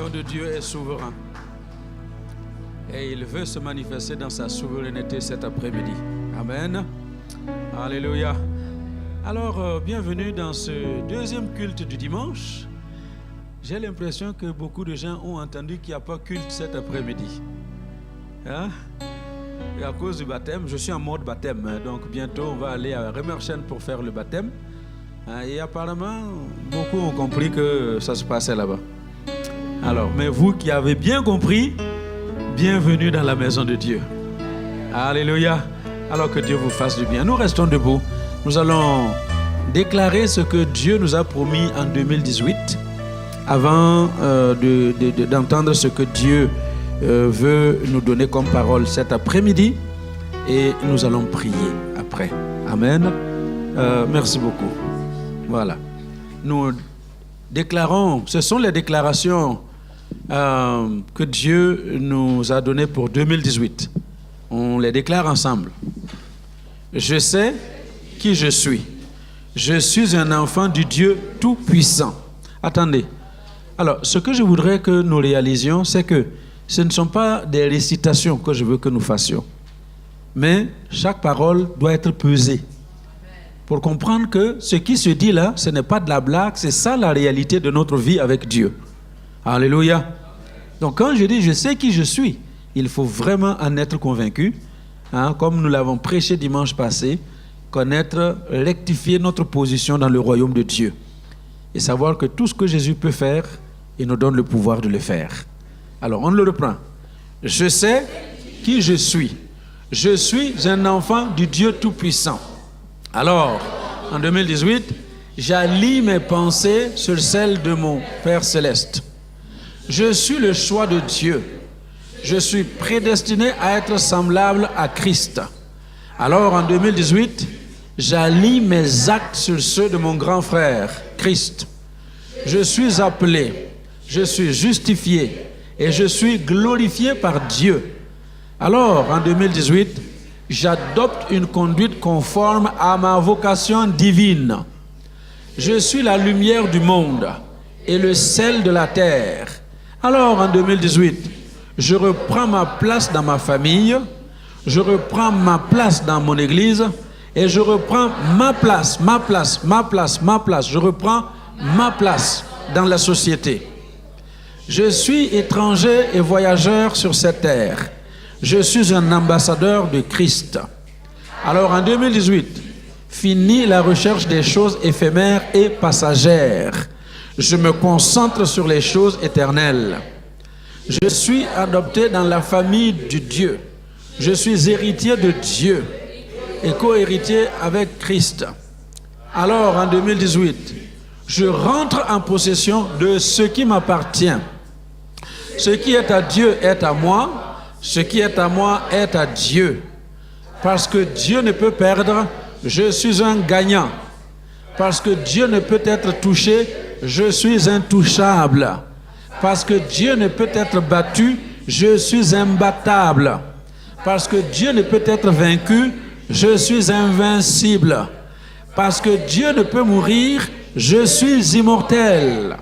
royaume de Dieu est souverain. Et il veut se manifester dans sa souveraineté cet après-midi. Amen. Alléluia. Alors, bienvenue dans ce deuxième culte du dimanche. J'ai l'impression que beaucoup de gens ont entendu qu'il n'y a pas culte cet après-midi. Hein? Et à cause du baptême, je suis en mode baptême. Donc bientôt, on va aller à Remerchen pour faire le baptême. Et apparemment, beaucoup ont compris que ça se passait là-bas. Alors, mais vous qui avez bien compris, bienvenue dans la maison de Dieu. Alléluia. Alors que Dieu vous fasse du bien. Nous restons debout. Nous allons déclarer ce que Dieu nous a promis en 2018 avant d'entendre ce que Dieu veut nous donner comme parole cet après-midi. Et nous allons prier après. Amen. Merci beaucoup. Voilà. Nous déclarons, ce sont les déclarations que Dieu nous a données pour 2018. On les déclare ensemble. Je sais qui je suis. Je suis un enfant du Dieu Tout-Puissant. Attendez. Alors, ce que je voudrais que nous réalisions, c'est que ce ne sont pas des récitations que je veux que nous fassions. Mais chaque parole doit être pesée. Pour comprendre que ce qui se dit là, ce n'est pas de la blague, c'est ça la réalité de notre vie avec Dieu. Alléluia. Donc quand je dis je sais qui je suis, il faut vraiment en être convaincu, hein, comme nous l'avons prêché dimanche passé, connaître, rectifier notre position dans le royaume de Dieu. Et savoir que tout ce que Jésus peut faire, il nous donne le pouvoir de le faire. Alors on le reprend. Je sais qui je suis. Je suis un enfant du Dieu Tout-Puissant. Alors, en 2018, j'allie mes pensées sur celles de mon Père Céleste. Je suis le choix de Dieu. Je suis prédestiné à être semblable à Christ. Alors, en 2018, j'allie mes actes sur ceux de mon grand frère, Christ. Je suis appelé, je suis justifié et je suis glorifié par Dieu. Alors, en 2018, j'adopte une conduite conforme à ma vocation divine. Je suis la lumière du monde et le sel de la terre. Alors, en 2018, je reprends ma place dans ma famille, je reprends ma place dans mon église et je reprends ma place, je reprends ma place dans la société. Je suis étranger et voyageur sur cette terre. Je suis un ambassadeur de Christ. Alors en 2018, fini la recherche des choses éphémères et passagères. Je me concentre sur les choses éternelles. Je suis adopté dans la famille de Dieu. Je suis héritier de Dieu et co-héritier avec Christ. Alors en 2018, je rentre en possession de ce qui m'appartient. Ce qui est à Dieu est à moi. Ce qui est à moi est à Dieu. Parce que Dieu ne peut perdre, je suis un gagnant. Parce que Dieu ne peut être touché, je suis intouchable. Parce que Dieu ne peut être battu, je suis imbattable. Parce que Dieu ne peut être vaincu, je suis invincible. Parce que Dieu ne peut mourir, je suis immortel.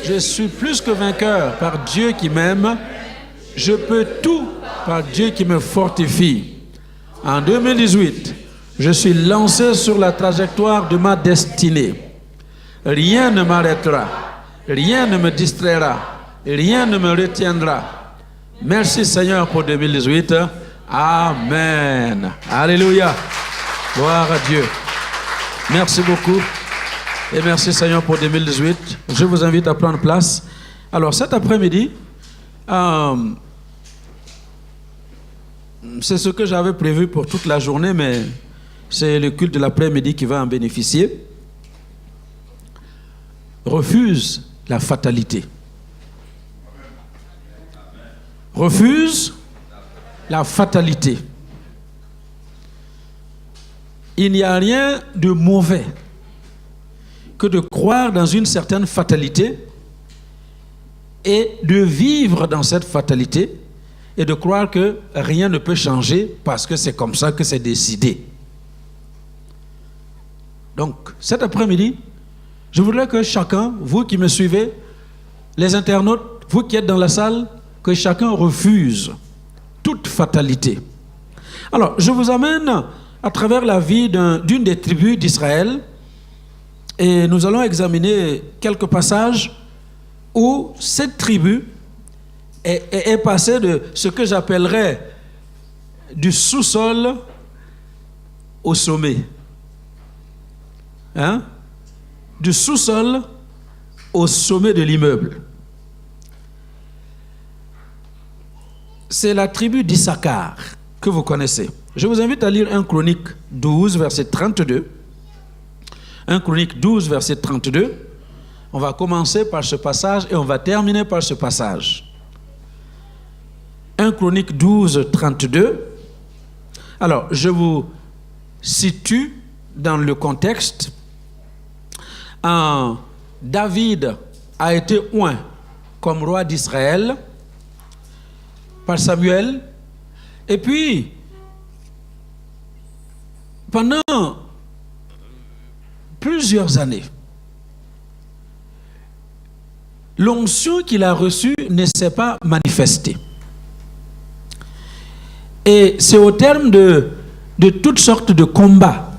Je suis plus que vainqueur par Dieu qui m'aime. Je peux tout par Dieu qui me fortifie. En 2018, je suis lancé sur la trajectoire de ma destinée. Rien ne m'arrêtera, rien ne me distraira, rien ne me retiendra. Merci Seigneur pour 2018. Amen. Alléluia. Gloire à Dieu. Merci beaucoup. Et merci Seigneur pour 2018. Je vous invite à prendre place. Alors cet après-midi, c'est ce que j'avais prévu pour toute la journée, mais c'est le culte de l'après-midi qui va en bénéficier. Refuse la fatalité. Refuse la fatalité. Il n'y a rien de mauvais que de croire dans une certaine fatalité et de vivre dans cette fatalité et de croire que rien ne peut changer parce que c'est comme ça que c'est décidé. Donc, cet après-midi, je voudrais que chacun, vous qui me suivez, les internautes, vous qui êtes dans la salle, que chacun refuse toute fatalité. Alors, je vous amène à travers la vie d'une des tribus d'Israël et nous allons examiner quelques passages où cette tribu est passée de ce que j'appellerais du sous-sol au sommet. Hein? Du sous-sol au sommet de l'immeuble. C'est la tribu d'Issachar que vous connaissez. Je vous invite à lire 1 Chronique 12, verset 32. 1 Chronique 12, verset 32. On va commencer par ce passage et on va terminer par ce passage. 1 Chronique 12, 32. Alors, je vous situe dans le contexte. David a été oint comme roi d'Israël par Samuel. Et puis, pendant plusieurs années, l'onction qu'il a reçue ne s'est pas manifestée. Et c'est au terme de toutes sortes de combats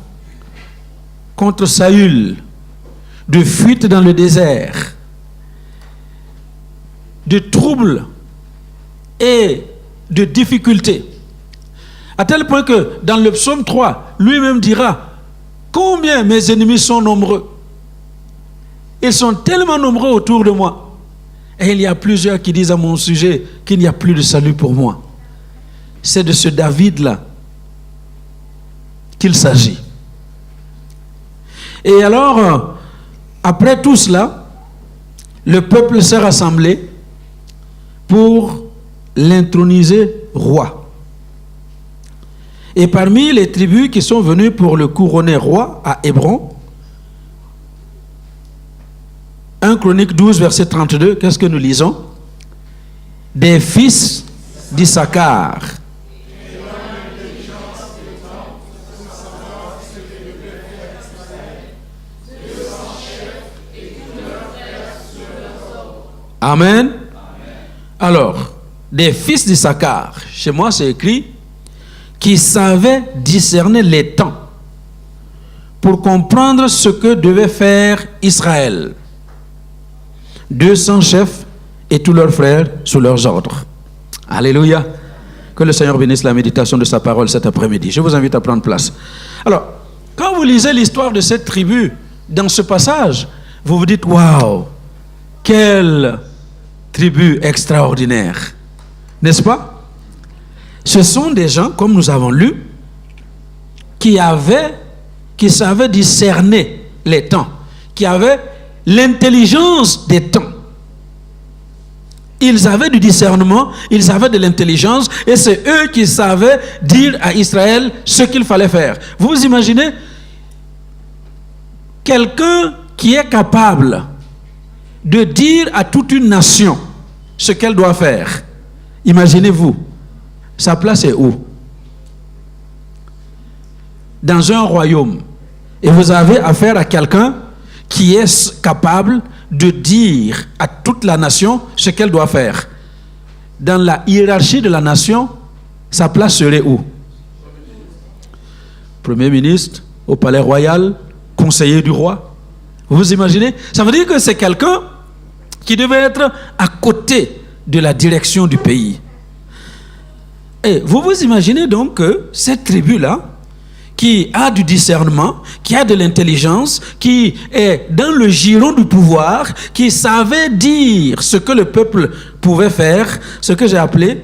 contre Saül, de fuite dans le désert, de troubles et de difficultés. À tel point que dans le psaume 3, lui-même dira, combien mes ennemis sont nombreux. Ils sont tellement nombreux autour de moi. Et il y a plusieurs qui disent à mon sujet qu'il n'y a plus de salut pour moi. C'est de ce David-là qu'il s'agit. Et alors, après tout cela, le peuple s'est rassemblé pour l'introniser roi. Et parmi les tribus qui sont venues pour le couronner roi à Hébron, 1 Chronique 12, verset 32, qu'est-ce que nous lisons? Des fils d'Issachar. Amen. Alors, des fils d'Issachar, chez moi c'est écrit, qui savaient discerner les temps pour comprendre ce que devait faire Israël. 200 chefs et tous leurs frères sous leurs ordres. Alléluia. Que le Seigneur bénisse la méditation de sa parole cet après-midi. Je vous invite à prendre place. Alors, quand vous lisez l'histoire de cette tribu dans ce passage, vous vous dites, waouh, quelle tribu extraordinaire. N'est-ce pas? Ce sont des gens, comme nous avons lu, qui savaient discerner les temps, qui avaient l'intelligence des temps. Ils avaient du discernement, ils avaient de l'intelligence, et c'est eux qui savaient dire à Israël ce qu'il fallait faire. Vous imaginez quelqu'un qui est capable de dire à toute une nation ce qu'elle doit faire. Imaginez-vous, sa place est où? Dans un royaume. Et vous avez affaire à quelqu'un qui est capable de dire à toute la nation ce qu'elle doit faire. Dans la hiérarchie de la nation, sa place serait où? Premier ministre, au palais royal, conseiller du roi. Vous imaginez? Ça veut dire que c'est quelqu'un qui devait être à côté de la direction du pays. Et vous vous imaginez donc que cette tribu-là, qui a du discernement, qui a de l'intelligence, qui est dans le giron du pouvoir, qui savait dire ce que le peuple pouvait faire, ce que j'ai appelé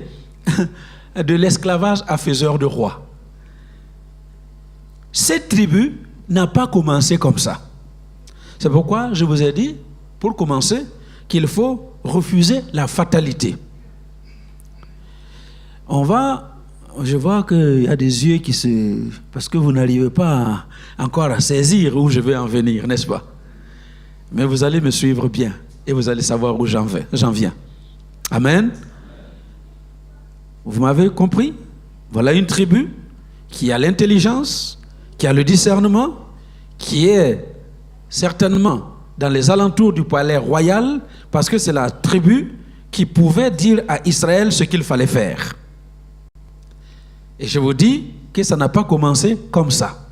de l'esclavage à faiseur de roi. Cette tribu n'a pas commencé comme ça. C'est pourquoi je vous ai dit, pour commencer, qu'il faut refuser la fatalité. Je vois qu'il y a des yeux qui se... Parce que vous n'arrivez pas encore à saisir où je vais en venir, n'est-ce pas? Mais vous allez me suivre bien et vous allez savoir où j'en viens. Amen. Vous m'avez compris? Voilà une tribu qui a l'intelligence, qui a le discernement, qui est certainement dans les alentours du palais royal, parce que c'est la tribu qui pouvait dire à Israël ce qu'il fallait faire. Et je vous dis que ça n'a pas commencé comme ça.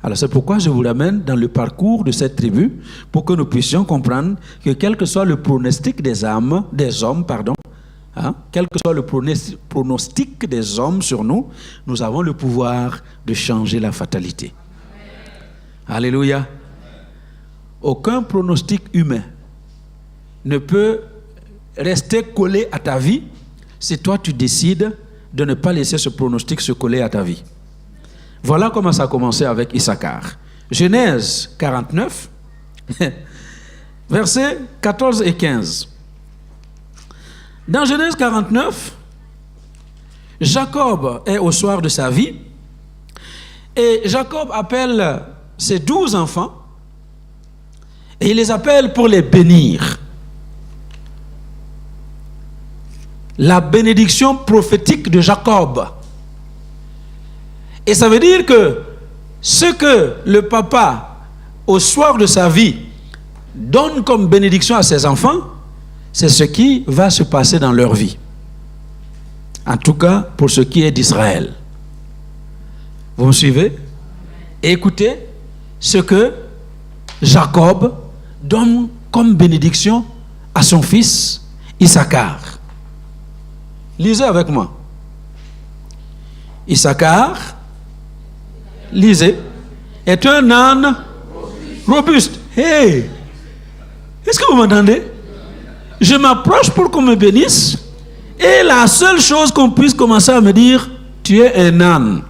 Alors c'est pourquoi je vous ramène dans le parcours de cette tribu pour que nous puissions comprendre que quel que soit le pronostic des hommes, quel que soit le pronostic des hommes sur nous, nous avons le pouvoir de changer la fatalité. Alléluia. Aucun pronostic humain ne peut rester collé à ta vie si toi tu décides de ne pas laisser ce pronostic se coller à ta vie. Voilà comment ça a commencé avec Issachar. Genèse 49, versets 14 et 15. Dans Genèse 49, Jacob est au soir de sa vie et Jacob appelle ses 12 enfants et il les appelle pour les bénir. La bénédiction prophétique de Jacob. Et ça veut dire que ce que le papa, au soir de sa vie, donne comme bénédiction à ses enfants, c'est ce qui va se passer dans leur vie. En tout cas, pour ce qui est d'Israël. Vous me suivez? Et écoutez ce que Jacob donne comme bénédiction à son fils Issachar. Lisez avec moi. Issachar, lisez, est un âne robuste. Hey! Est-ce que vous m'entendez? Je m'approche pour qu'on me bénisse et la seule chose qu'on puisse commencer à me dire, tu es un âne.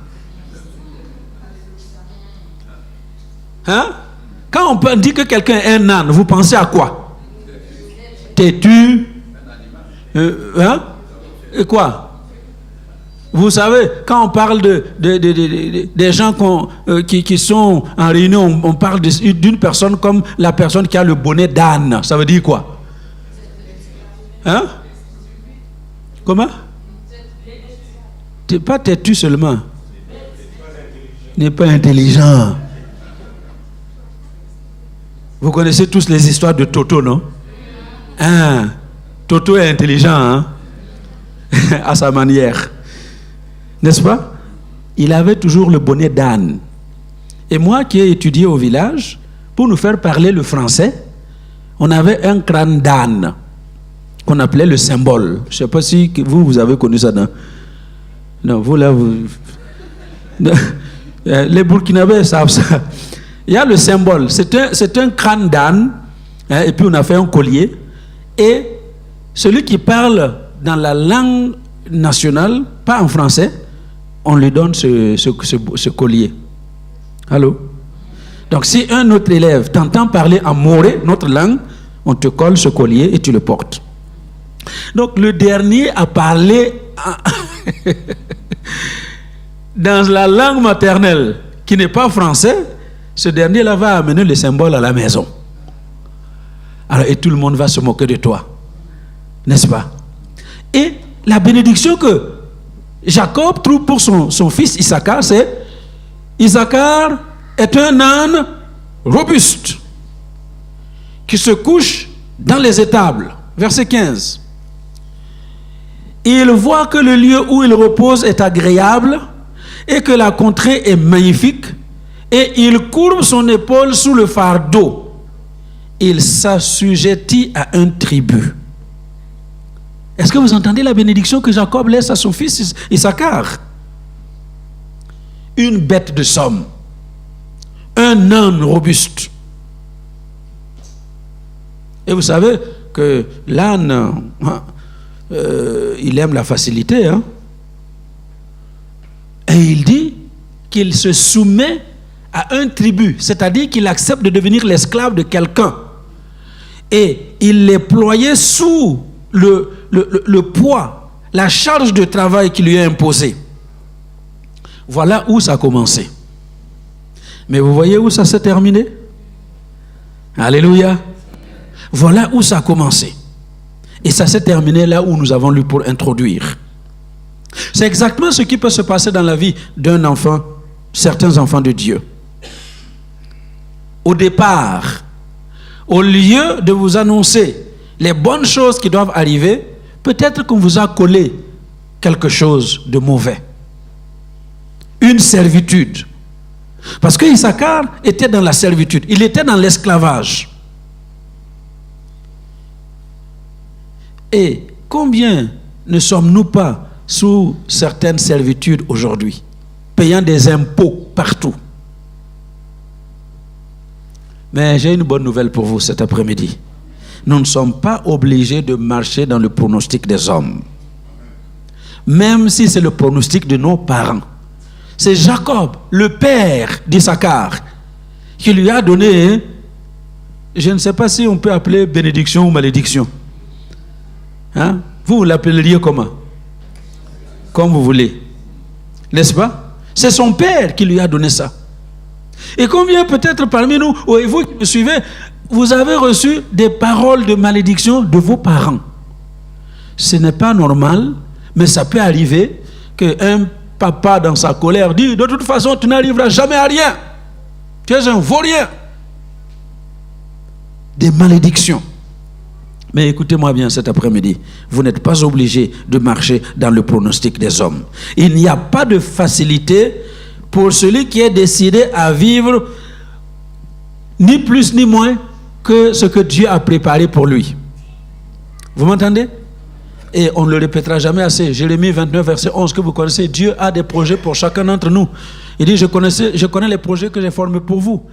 Hein? Quand on dit que quelqu'un est un âne, vous pensez à quoi? Têtu? Hein? Et quoi? Vous savez, quand on parle des gens qui sont en réunion, on parle d'une personne comme la personne qui a le bonnet d'âne. Ça veut dire quoi? Hein? Comment? T'es pas têtu seulement. N'est pas intelligent. Vous connaissez tous les histoires de Toto, non? Hein? Toto est intelligent, hein? À sa manière. N'est-ce pas? Il avait toujours le bonnet d'âne. Et moi qui ai étudié au village, pour nous faire parler le français, on avait un crâne d'âne qu'on appelait le symbole. Je ne sais pas si vous avez connu ça. Non, vous là, vous... Les Burkinabés savent ça. Il y a le symbole. C'est un crâne d'âne, hein, et puis on a fait un collier. Et celui qui parle dans la langue nationale, pas en français, on lui donne ce collier. Allô? Donc si un autre élève t'entend parler en moré, notre langue, on te colle ce collier et tu le portes. Donc le dernier a parlé dans la langue maternelle qui n'est pas français. Ce dernier-là va amener le symbole à la maison. Alors, et tout le monde va se moquer de toi. N'est-ce pas? Et la bénédiction que Jacob trouve pour son fils Issachar, c'est Issachar est un âne robuste qui se couche dans les étables. Verset 15. Il voit que le lieu où il repose est agréable et que la contrée est magnifique et il courbe son épaule sous le fardeau. Il s'assujettit à un tribut. Est-ce que vous entendez la bénédiction que Jacob laisse à son fils Issachar? Une bête de somme, un âne robuste. Et vous savez que l'âne, il aime la facilité. Hein? Et il dit qu'il se soumet à un tribut, c'est-à-dire qu'il accepte de devenir l'esclave de quelqu'un. Et il les ployait sous le poids, la charge de travail qui lui est imposée. Voilà où ça a commencé. Mais vous voyez où ça s'est terminé? Alléluia. Voilà où ça a commencé. Et ça s'est terminé là où nous avons lu pour introduire. C'est exactement ce qui peut se passer dans la vie d'un enfant, certains enfants de Dieu. Au départ, au lieu de vous annoncer les bonnes choses qui doivent arriver, peut-être qu'on vous a collé quelque chose de mauvais. Une servitude. Parce que Issachar était dans la servitude. Il était dans l'esclavage. Et combien ne sommes-nous pas sous certaines servitudes aujourd'hui, payant des impôts partout? Mais j'ai une bonne nouvelle pour vous cet après-midi. Nous ne sommes pas obligés de marcher dans le pronostic des hommes. Même si c'est le pronostic de nos parents. C'est Jacob, le père d'Issachar, qui lui a donné, je ne sais pas si on peut appeler bénédiction ou malédiction. Hein? Vous l'appelleriez comment? Comme vous voulez. N'est-ce pas? C'est son père qui lui a donné ça. Et combien peut-être parmi nous, et vous qui me suivez, vous avez reçu des paroles de malédiction de vos parents. Ce n'est pas normal, mais ça peut arriver qu'un papa dans sa colère dit, de toute façon tu n'arriveras jamais à rien. Tu es un vaurien. Des malédictions. Mais écoutez-moi bien cet après-midi, vous n'êtes pas obligé de marcher dans le pronostic des hommes. Il n'y a pas de facilité pour celui qui est décidé à vivre ni plus ni moins que ce que Dieu a préparé pour lui. Vous m'entendez? Et on ne le répétera jamais assez. Jérémie 29, verset 11, que vous connaissez, Dieu a des projets pour chacun d'entre nous. Il dit, je connais les projets que j'ai formés pour vous.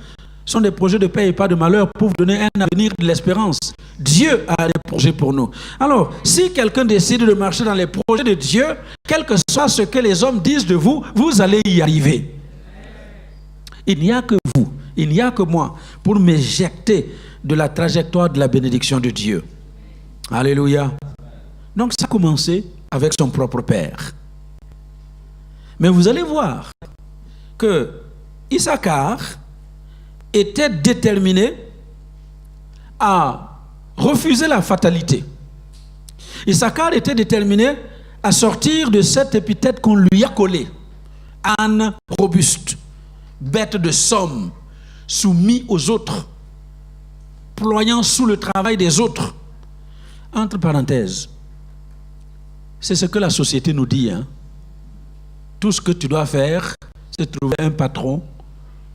Ce sont des projets de paix et pas de malheur pour vous donner un avenir de l'espérance. Dieu a des projets pour nous. Alors, si quelqu'un décide de marcher dans les projets de Dieu, quel que soit ce que les hommes disent de vous, vous allez y arriver. Il n'y a que vous, il n'y a que moi pour m'éjecter de la trajectoire de la bénédiction de Dieu. Alléluia. Donc ça a commencé avec son propre père. Mais vous allez voir que Issachar était déterminé à refuser la fatalité. Issachar était déterminé à sortir de cette épithète qu'on lui a collée. Âne robuste, bête de somme, soumis aux autres, ployant sous le travail des autres. Entre parenthèses, c'est ce que la société nous dit. Hein? Tout ce que tu dois faire, c'est trouver un patron,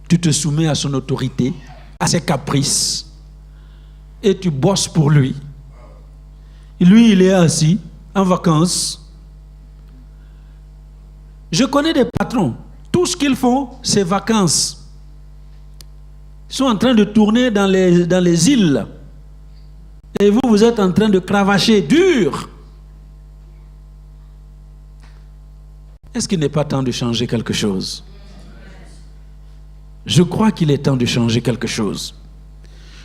tu te soumets à son autorité, à ses caprices, et tu bosses pour lui. Lui, il est assis, en vacances. Je connais des patrons, tout ce qu'ils font, c'est vacances. Ils sont en train de tourner dans les îles. Et vous, vous êtes en train de cravacher dur. Est-ce qu'il n'est pas temps de changer quelque chose? Je crois qu'il est temps de changer quelque chose.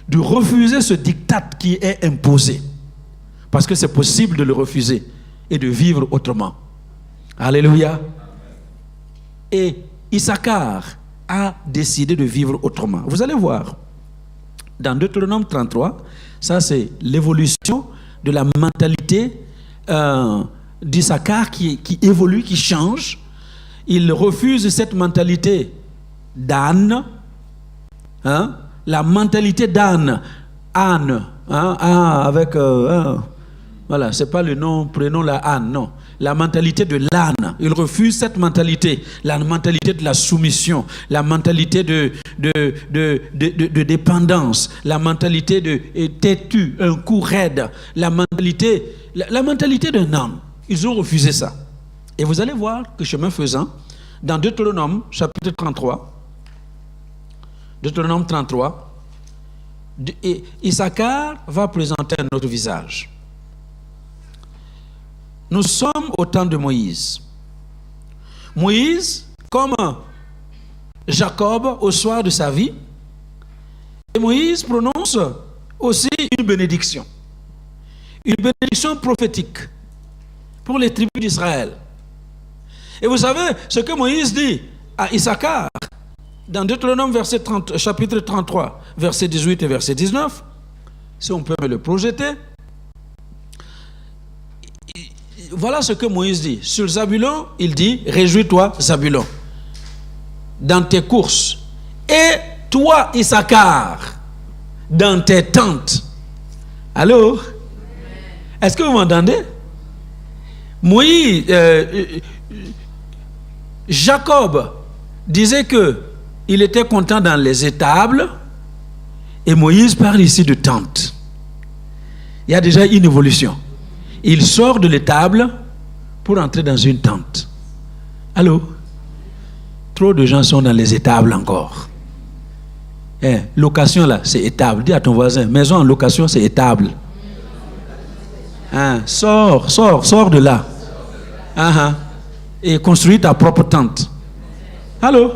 De refuser ce diktat qui est imposé. Parce que c'est possible de le refuser et de vivre autrement. Alléluia. Et Issachar a décidé de vivre autrement. Vous allez voir, dans Deutéronome 33, ça c'est l'évolution de la mentalité d'Issachar qui évolue, qui change. Il refuse cette mentalité d'âne, hein? La mentalité d'âne, âne, hein? Avec, voilà, c'est pas le nom, prénom la âne, non. La mentalité de l'âne, il refuse cette mentalité, la mentalité de la soumission, la mentalité de dépendance, la mentalité de têtu, un coup raide, la mentalité d'un âne. Ils ont refusé ça. Et vous allez voir que chemin faisant, dans Deutéronome, chapitre 33, Deutéronome 33, Issachar va présenter un autre visage. Nous sommes au temps de Moïse. Moïse, comme Jacob au soir de sa vie, et Moïse prononce aussi une bénédiction prophétique pour les tribus d'Israël. Et vous savez ce que Moïse dit à Issachar dans Deutéronome chapitre 33, verset 18 et verset 19, si on peut me le projeter. Voilà ce que Moïse dit. Sur Zabulon, il dit, réjouis-toi, Zabulon, dans tes courses. Et toi, Issachar, dans tes tentes. Allô? Est-ce que vous m'entendez? Moïse, Jacob disait que il était content dans les étables, et Moïse parle ici de tente. Il y a déjà une évolution. Il sort de l'étable pour entrer dans une tente. Allô? Trop de gens sont dans les étables encore. Location là, c'est étable. Dis à ton voisin, maison en location, c'est étable. Sors de là. Et construis ta propre tente. Allô?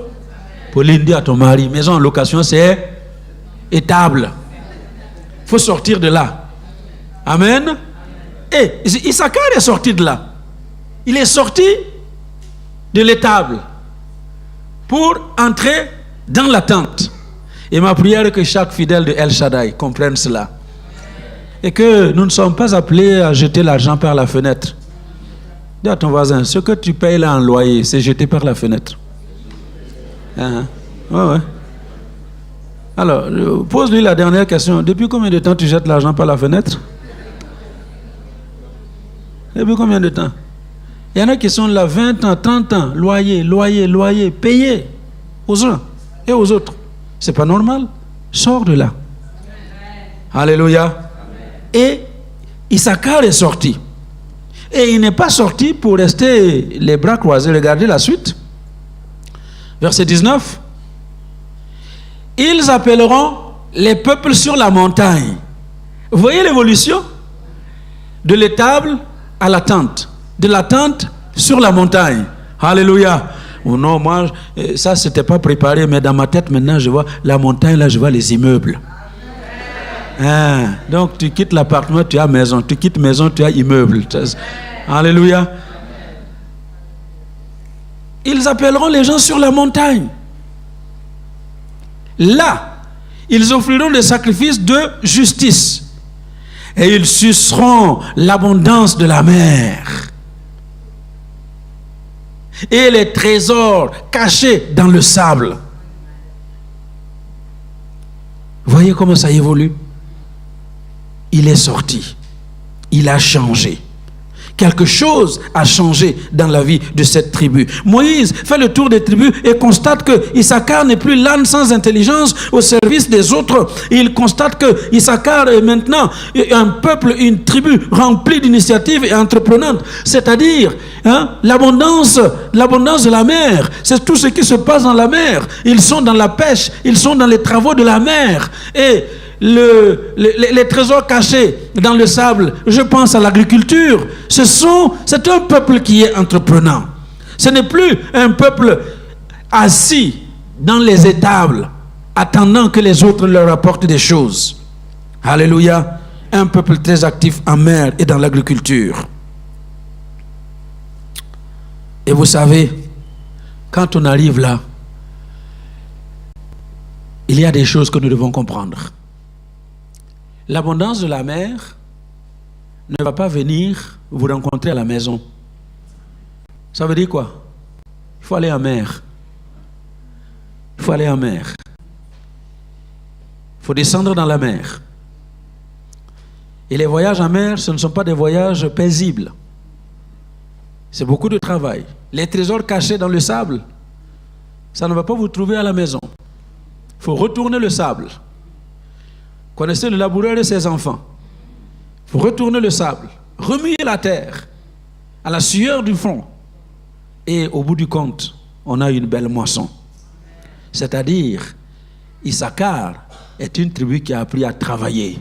Pauline, dis à ton mari, maison en location, c'est étable. Il faut sortir de là. Amen. Et Issachar est sorti de là. Il est sorti de l'étable pour entrer dans la tente. Et ma prière est que chaque fidèle de El Shaddai comprenne cela. Et que nous ne sommes pas appelés à jeter l'argent par la fenêtre. Dis à ton voisin, ce que tu payes là en loyer, c'est jeté par la fenêtre. Ouais. Alors, pose-lui la dernière question. Depuis combien de temps tu jettes l'argent par la fenêtre? Depuis combien de temps? Il y en a qui sont là 20 ans, 30 ans, loyer, payé aux uns et aux autres. C'est pas normal. Sors de là. Alléluia. Et Issachar est sorti. Et il n'est pas sorti pour rester les bras croisés. Regardez la suite. Verset 19. Ils appelleront les peuples sur la montagne. Vous voyez l'évolution? De l'étable à la tente. De la tente sur la montagne. Alléluia. Oh non, moi, ça, c'était pas préparé, mais dans ma tête, maintenant, je vois la montagne, là, je vois les immeubles. Donc, tu quittes l'appartement, tu as maison. Tu quittes maison, tu as immeuble. Alléluia. Ils appelleront les gens sur la montagne. Là, ils offriront des sacrifices de justice. Et ils suceront l'abondance de la mer. Et les trésors cachés dans le sable. Voyez comment ça évolue. Il est sorti. Il a changé. Quelque chose a changé dans la vie de cette tribu. Moïse fait le tour des tribus et constate que Issachar n'est plus l'âne sans intelligence au service des autres. Il constate que Issachar est maintenant un peuple, une tribu remplie d'initiatives et entreprenantes. C'est-à-dire, l'abondance de la mer. C'est tout ce qui se passe dans la mer. Ils sont dans la pêche, ils sont dans les travaux de la mer. Et les trésors cachés dans le sable, je pense à l'agriculture. C'est un peuple qui est entreprenant. Ce n'est plus un peuple assis dans les étables, attendant que les autres leur apportent des choses. Alléluia. Un peuple très actif en mer et dans l'agriculture. Et vous savez, quand on arrive là, il y a des choses que nous devons comprendre. L'abondance de la mer ne va pas venir vous rencontrer à la maison. Ça veut dire quoi? Il faut aller en mer. Il faut aller en mer. Il faut descendre dans la mer. Et les voyages en mer, ce ne sont pas des voyages paisibles. C'est beaucoup de travail. Les trésors cachés dans le sable, ça ne va pas vous trouver à la maison. Il faut retourner le sable. Connaissez le laboureur et ses enfants. Il faut retourner le sable, remuer la terre à la sueur du front. Et au bout du compte, on a une belle moisson. C'est-à-dire, Issachar est une tribu qui a appris à travailler.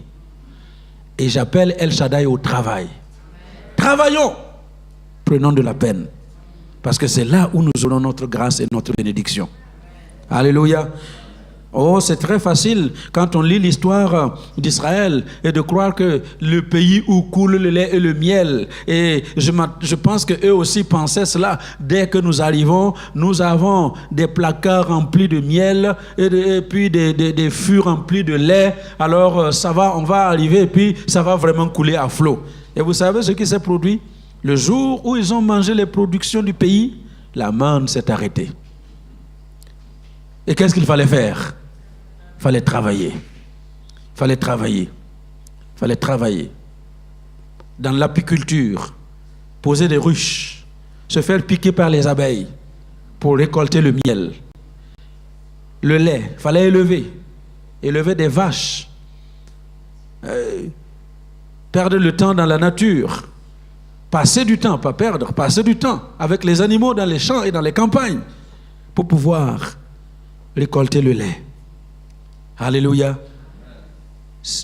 Et j'appelle El Shaddai au travail. Travaillons, prenons de la peine. Parce que c'est là où nous aurons notre grâce et notre bénédiction. Alléluia. Oh, c'est très facile quand on lit l'histoire d'Israël et de croire que le pays où coule le lait et le miel. Et je pense qu'eux aussi pensaient cela. Dès que nous arrivons, nous avons des placards remplis de miel et puis des fûts remplis de lait. Alors ça va, on va arriver et puis ça va vraiment couler à flot. Et vous savez ce qui s'est produit? Le jour où ils ont mangé les productions du pays, la manne s'est arrêtée. Et qu'est-ce qu'il fallait faire? Il fallait travailler. Il fallait travailler. Il fallait travailler. Dans l'apiculture, poser des ruches, se faire piquer par les abeilles pour récolter le miel. Le lait, il fallait élever des vaches, perdre le temps dans la nature, passer du temps, pas perdre, passer du temps avec les animaux dans les champs et dans les campagnes pour pouvoir récolter le lait. Alléluia.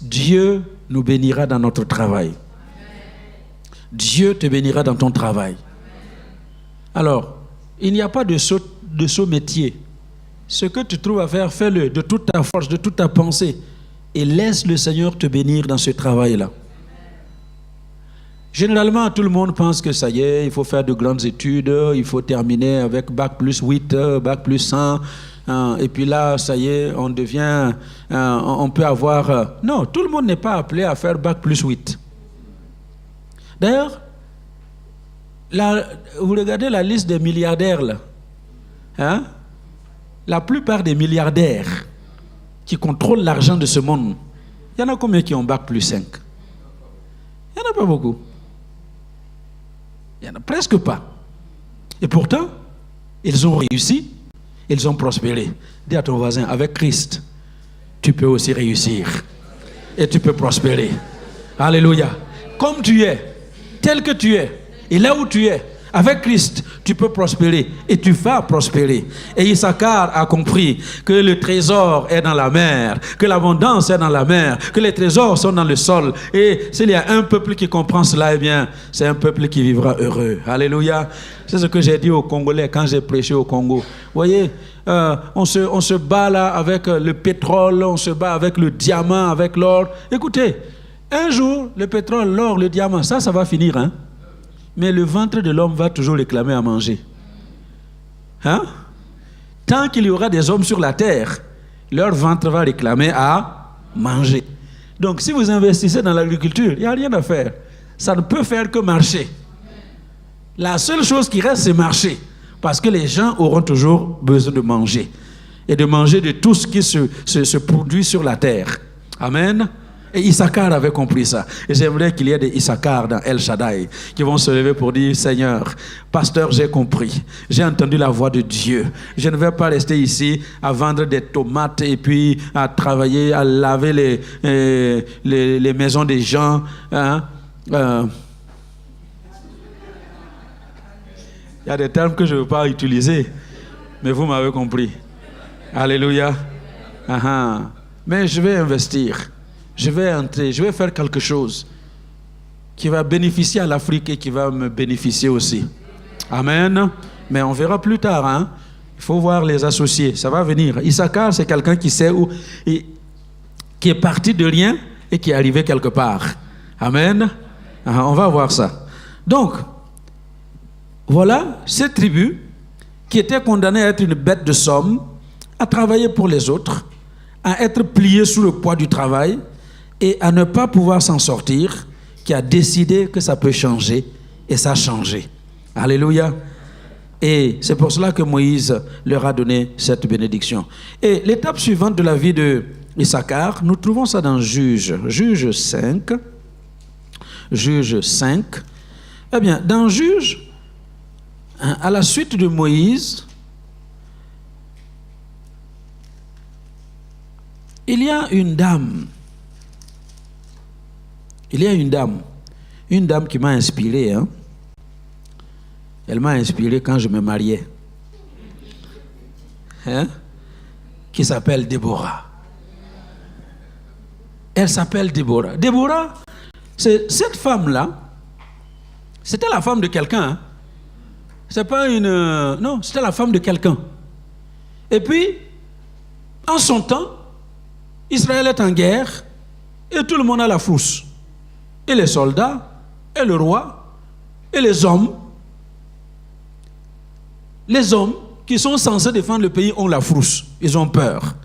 Dieu nous bénira dans notre travail. Dieu te bénira dans ton travail. Alors, il n'y a pas de saut métier. Ce que tu trouves à faire, fais-le de toute ta force, de toute ta pensée. Et laisse le Seigneur te bénir dans ce travail-là. Généralement, tout le monde pense que ça y est, il faut faire de grandes études, il faut terminer avec bac plus 8, bac plus 100, et puis là, ça y est, on devient, on peut avoir... Non, tout le monde n'est pas appelé à faire bac plus 8. D'ailleurs, vous regardez la liste des milliardaires, là. Hein? La plupart des milliardaires qui contrôlent l'argent de ce monde, il y en a combien qui ont bac plus 5? Il n'y en a pas beaucoup. Il n'y en a presque pas. Et pourtant, ils ont réussi, ils ont prospéré. Dis à ton voisin, avec Christ, tu peux aussi réussir. Et tu peux prospérer. Alléluia. Comme tu es, tel que tu es, et là où tu es, avec Christ, tu peux prospérer et tu vas prospérer. Et Issachar a compris que le trésor est dans la mer, que l'abondance est dans la mer, que les trésors sont dans le sol. Et s'il y a un peuple qui comprend cela, eh bien, c'est un peuple qui vivra heureux. Alléluia. C'est ce que j'ai dit aux Congolais quand j'ai prêché au Congo. Vous voyez, on se bat là avec le pétrole, on se bat avec le diamant, avec l'or. Écoutez, un jour, le pétrole, l'or, le diamant, ça va finir, hein? Mais le ventre de l'homme va toujours réclamer à manger. Hein? Tant qu'il y aura des hommes sur la terre, leur ventre va réclamer à manger. Donc si vous investissez dans l'agriculture, il n'y a rien à faire. Ça ne peut faire que marcher. La seule chose qui reste, c'est marcher. Parce que les gens auront toujours besoin de manger. Et de manger de tout ce qui se produit sur la terre. Amen. Et Issachar avait compris ça. Et j'aimerais qu'il y ait des Issachar dans El Shaddai qui vont se lever pour dire, Seigneur, pasteur, j'ai compris. J'ai entendu la voix de Dieu. Je ne vais pas rester ici à vendre des tomates et puis à travailler, à laver les maisons des gens. Hein? Il y a des termes que je ne veux pas utiliser, mais vous m'avez compris. Alléluia. Mais je vais investir. Je vais entrer, je vais faire quelque chose qui va bénéficier à l'Afrique et qui va me bénéficier aussi. Amen. Mais on verra plus tard. Hein? Il faut voir les associés. Ça va venir. Issachar, c'est quelqu'un qui sait où, qui est parti de rien et qui est arrivé quelque part. Amen. On va voir ça. Donc, voilà cette tribu qui était condamnée à être une bête de somme, à travailler pour les autres, à être pliée sous le poids du travail, et à ne pas pouvoir s'en sortir, qui a décidé que ça peut changer, et ça a changé. Alléluia. Et c'est pour cela que Moïse leur a donné cette bénédiction. Et l'étape suivante de la vie de Issachar, nous trouvons ça dans Juge 5. Juge 5. Eh bien, dans Juge, à la suite de Moïse, il y a une dame. Il y a une dame qui m'a inspiré. Hein? Elle m'a inspiré quand je me mariais. Hein? Qui s'appelle Déborah. Elle s'appelle Déborah. Déborah, c'est cette femme-là, c'était la femme de quelqu'un. Hein? C'est pas une... non, c'était la femme de quelqu'un. Et puis, en son temps, Israël est en guerre et tout le monde a la frousse. Et les soldats, et le roi, et les hommes. Les hommes qui sont censés défendre le pays ont la frousse. Ils ont peur.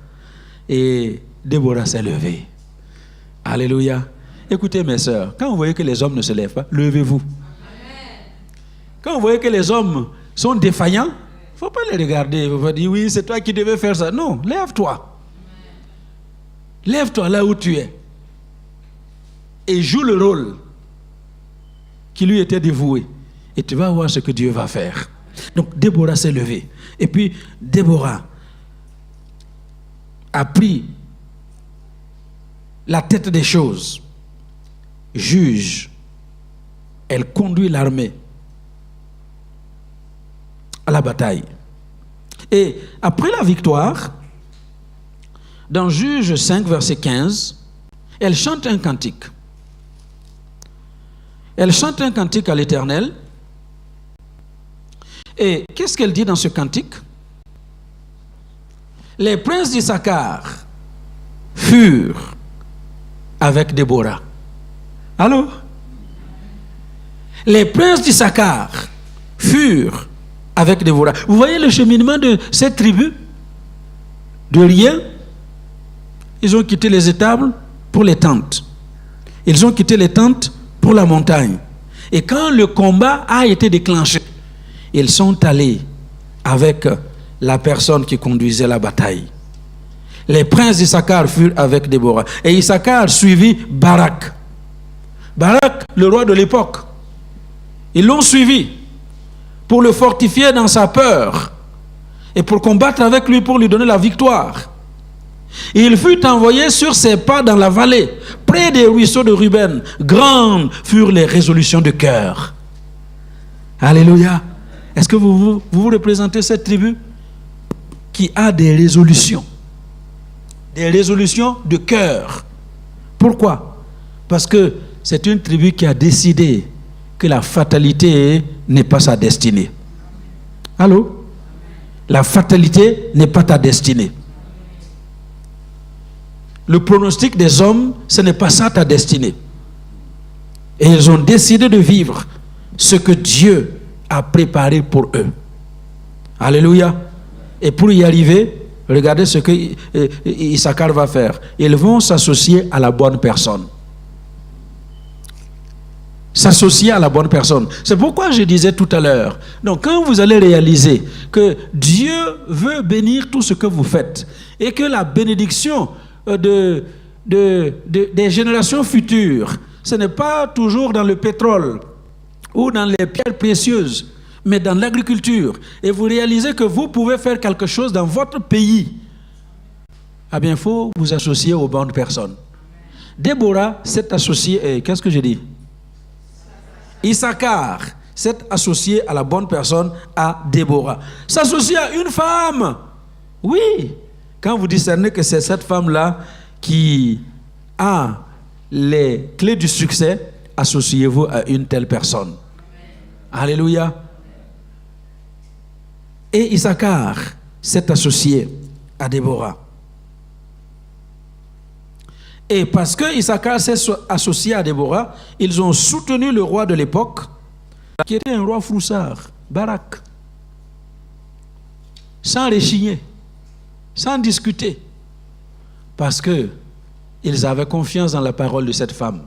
Et Déborah s'est levée. Alléluia. Écoutez mes sœurs, quand vous voyez que les hommes ne se lèvent pas, levez-vous. Quand vous voyez que les hommes sont défaillants, il ne faut pas les regarder. Il ne faut pas dire, oui, c'est toi qui devais faire ça. Non, lève-toi. Lève-toi là où tu es. Et joue le rôle qui lui était dévoué. Et tu vas voir ce que Dieu va faire. Donc Déborah s'est levée. Et puis Déborah a pris la tête des choses. Juge. Elle conduit l'armée à la bataille. Et après la victoire, dans Juge 5, verset 15, elle chante un cantique. Elle chante un cantique à l'Éternel. Et qu'est-ce qu'elle dit dans ce cantique? Les princes d'Issachar furent avec Déborah. Allô? Les princes d'Issachar furent avec Déborah. Vous voyez le cheminement de cette tribu? De rien. Ils ont quitté les étables pour les tentes. Ils ont quitté les tentes pour la montagne. Et quand le combat a été déclenché, ils sont allés avec la personne qui conduisait la bataille. Les princes d'Issachar furent avec Déborah. Et Issachar suivit Barak. Barak, le roi de l'époque. Ils l'ont suivi pour le fortifier dans sa peur et pour combattre avec lui, pour lui donner la victoire. Et il fut envoyé sur ses pas dans la vallée, près des ruisseaux de Ruben. Grandes furent les résolutions de cœur. Alléluia. Est-ce que vous représentez cette tribu qui a des résolutions de cœur? Pourquoi? Parce que c'est une tribu qui a décidé que la fatalité n'est pas sa destinée. Allô? La fatalité n'est pas ta destinée. Le pronostic des hommes, ce n'est pas ça ta destinée. Et ils ont décidé de vivre ce que Dieu a préparé pour eux. Alléluia. Et pour y arriver, regardez ce que Issachar va faire. Ils vont s'associer à la bonne personne. S'associer à la bonne personne. C'est pourquoi je disais tout à l'heure. Donc quand vous allez réaliser que Dieu veut bénir tout ce que vous faites et que la bénédiction des générations futures, ce n'est pas toujours dans le pétrole ou dans les pierres précieuses, mais dans l'agriculture, et vous réalisez que vous pouvez faire quelque chose dans votre pays, eh bien, il faut vous associer aux bonnes personnes. Déborah s'est associée, qu'est-ce que j'ai dit? Issachar s'est associé à la bonne personne, à Déborah. S'associer à une femme, oui. Quand vous discernez que c'est cette femme-là qui a les clés du succès, associez-vous à une telle personne. Alléluia. Et Issachar s'est associé à Déborah. Et parce que Issachar s'est associé à Déborah, ils ont soutenu le roi de l'époque, qui était un roi froussard, Barak, sans réchigner, sans discuter, parce que ils avaient confiance dans la parole de cette femme,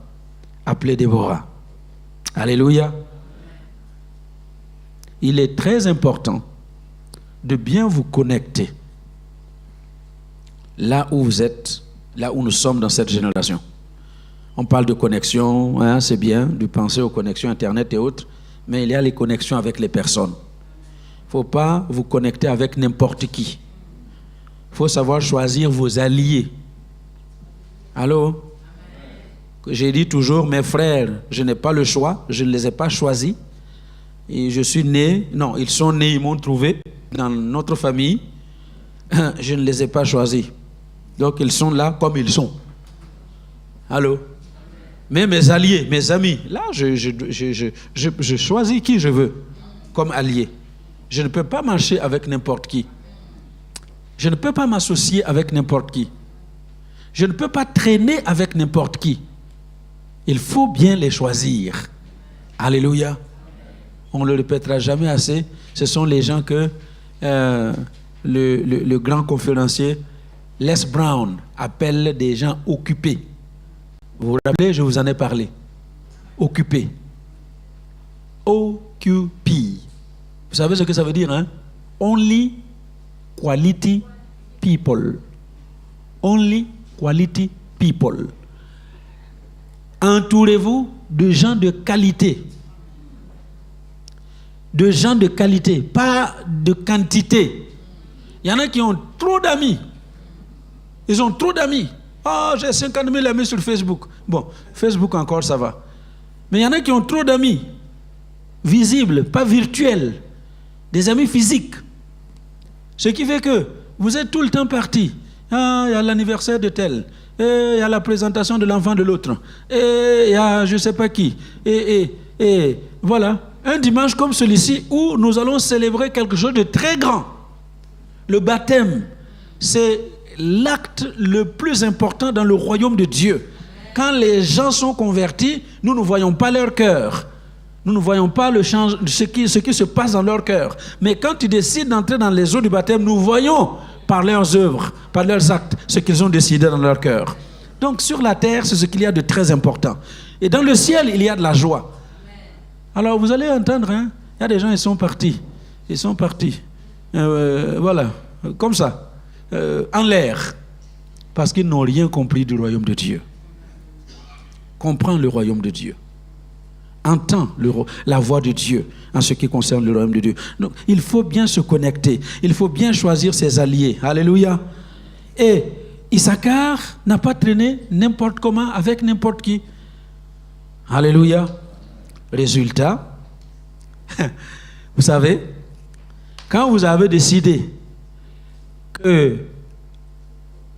appelée Déborah. Alléluia. Il est très important de bien vous connecter là où vous êtes, là où nous sommes dans cette génération. On parle de connexion, hein, c'est bien, de penser aux connexions Internet et autres, mais il y a les connexions avec les personnes. Il ne faut pas vous connecter avec n'importe qui. Il faut savoir choisir vos alliés. Allô? J'ai dit toujours, mes frères, je n'ai pas le choix, je ne les ai pas choisis. Et je suis né, non, ils sont nés, ils m'ont trouvé dans notre famille. Je ne les ai pas choisis. Donc ils sont là comme ils sont. Allô? Mais mes alliés, mes amis, là, je choisis qui je veux comme allié. Je ne peux pas marcher avec n'importe qui. Je ne peux pas m'associer avec n'importe qui. Je ne peux pas traîner avec n'importe qui. Il faut bien les choisir. Alléluia. On ne le répétera jamais assez. Ce sont les gens que le grand conférencier Les Brown appelle des gens occupés. Vous vous rappelez, je vous en ai parlé. Occupés. Occupé. Vous savez ce que ça veut dire, hein? Only quality people. Only quality people. Entourez-vous de gens de qualité. de gens de qualité, pas de quantité. Il y en a qui ont trop d'amis. Ils ont trop d'amis. Oh, j'ai 50 000 amis sur Facebook. Bon, Facebook encore, ça va. Mais il y en a qui ont trop d'amis. Visibles, pas virtuels. Des amis physiques. Ce qui fait que vous êtes tout le temps partis. Ah, il y a l'anniversaire de tel. Et il y a la présentation de l'enfant de l'autre. Et il y a je ne sais pas qui. Et voilà. Un dimanche comme celui-ci où nous allons célébrer quelque chose de très grand. Le baptême, c'est l'acte le plus important dans le royaume de Dieu. Quand les gens sont convertis, nous ne voyons pas leur cœur. Nous ne voyons pas ce qui se passe dans leur cœur. Mais quand ils décident d'entrer dans les eaux du baptême, nous voyons par leurs œuvres, par leurs actes, ce qu'ils ont décidé dans leur cœur. Donc sur la terre, c'est ce qu'il y a de très important. Et dans le ciel, il y a de la joie. Alors vous allez entendre, hein, il y a des gens, ils sont partis. Ils sont partis. Voilà, comme ça, en l'air. Parce qu'ils n'ont rien compris du royaume de Dieu. Comprends le royaume de Dieu. Entends la voix de Dieu en ce qui concerne le royaume de Dieu. Donc, il faut bien se connecter. Il faut bien choisir ses alliés. Alléluia. Et Issachar n'a pas traîné n'importe comment avec n'importe qui. Alléluia. Résultat, vous savez, quand vous avez décidé que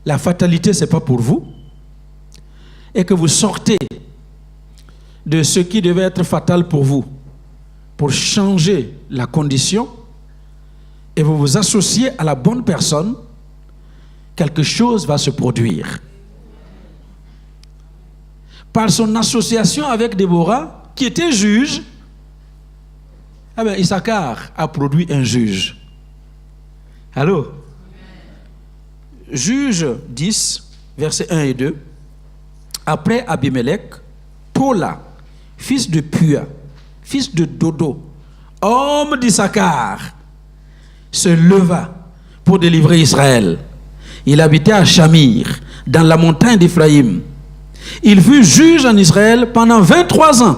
la fatalité, ce n'est pas pour vous, et que vous sortez de ce qui devait être fatal pour vous, pour changer la condition, et vous vous associez à la bonne personne, quelque chose va se produire. Par son association avec Déborah, qui était juge, eh bien, Issachar a produit un juge. Allô? Juge 10, versets 1 et 2. Après Abimelech, Tola, fils de Pua, fils de Dodo, homme d'Issachar, se leva pour délivrer Israël. Il habitait à Shamir, dans la montagne d'Éphraïm. Il fut juge en Israël pendant 23 ans.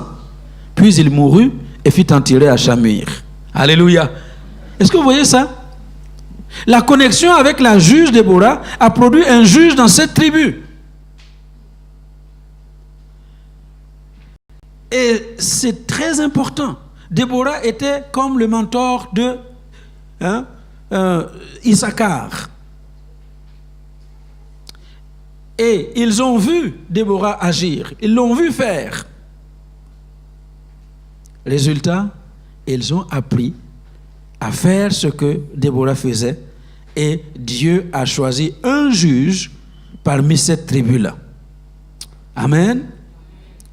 Puis il mourut et fut enterré à Shamir. Alléluia. Est-ce que vous voyez ça? La connexion avec la juge Déborah a produit un juge dans cette tribu. Et c'est très important. Déborah était comme le mentor de Issachar. Et ils ont vu Déborah agir. Ils l'ont vu faire. Résultat, ils ont appris à faire ce que Déborah faisait. Et Dieu a choisi un juge parmi cette tribu-là. Amen.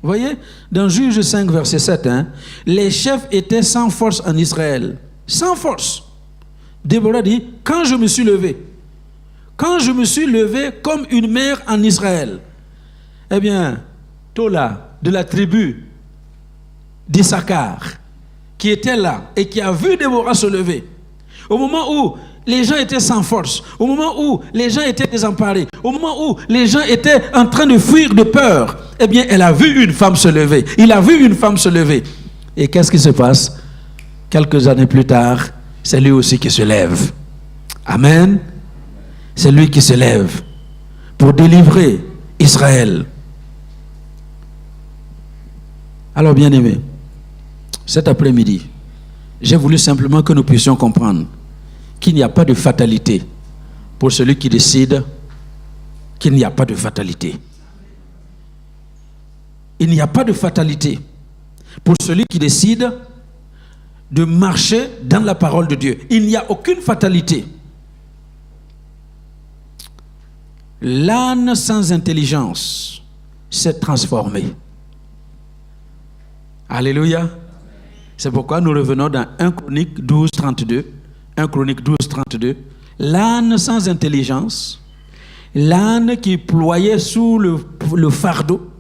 Vous voyez, dans Juge 5, verset 7, les chefs étaient sans force en Israël. Sans force. Déborah dit, quand je me suis levé comme une mère en Israël, eh bien, Tola, de la tribu d'Issachar, qui était là et qui a vu Déborah se lever, au moment où les gens étaient sans force, au moment où les gens étaient désemparés, au moment où les gens étaient en train de fuir de peur, eh bien, elle a vu une femme se lever. Il a vu une femme se lever. Et qu'est-ce qui se passe? Quelques années plus tard, c'est lui aussi qui se lève. Amen. C'est lui qui se lève pour délivrer Israël. Alors, bien-aimés, cet après-midi, j'ai voulu simplement que nous puissions comprendre qu'il n'y a pas de fatalité pour celui qui décide qu'il n'y a pas de fatalité. Il n'y a pas de fatalité pour celui qui décide de marcher dans la parole de Dieu. Il n'y a aucune fatalité. L'âne sans intelligence s'est transformé. Alléluia. C'est pourquoi nous revenons dans 1 Chronique 12, 32. 1 Chronique 12, 32. L'âne sans intelligence, l'âne qui ployait sous le fardeau,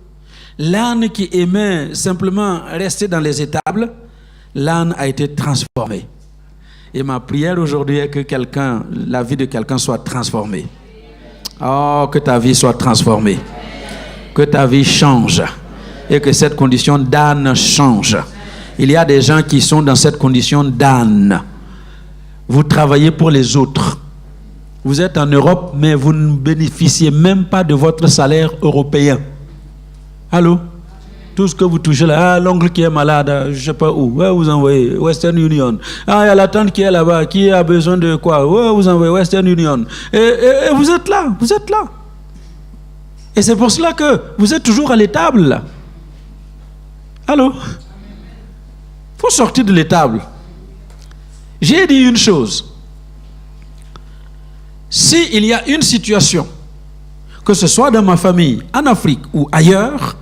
l'âne qui aimait simplement rester dans les étables, l'âne a été transformé. Et ma prière aujourd'hui est que la vie de quelqu'un soit transformée. Oh, que ta vie soit transformée. Que ta vie change. Et que cette condition d'âne change. Il y a des gens qui sont dans cette condition d'âne. Vous travaillez pour les autres. Vous êtes en Europe, mais vous ne bénéficiez même pas de votre salaire européen. Allô? Tout ce que vous touchez là, l'oncle qui est malade, je ne sais pas où, ouais, vous envoyez Western Union. Ah, il y a la tante qui est là-bas, qui a besoin de quoi, ouais, vous envoyez Western Union. Et vous êtes là, vous êtes là. Et c'est pour cela que vous êtes toujours à l'étable là. Allô? Il faut sortir de l'étable. J'ai dit une chose. S'il y a une situation, que ce soit dans ma famille, en Afrique ou ailleurs,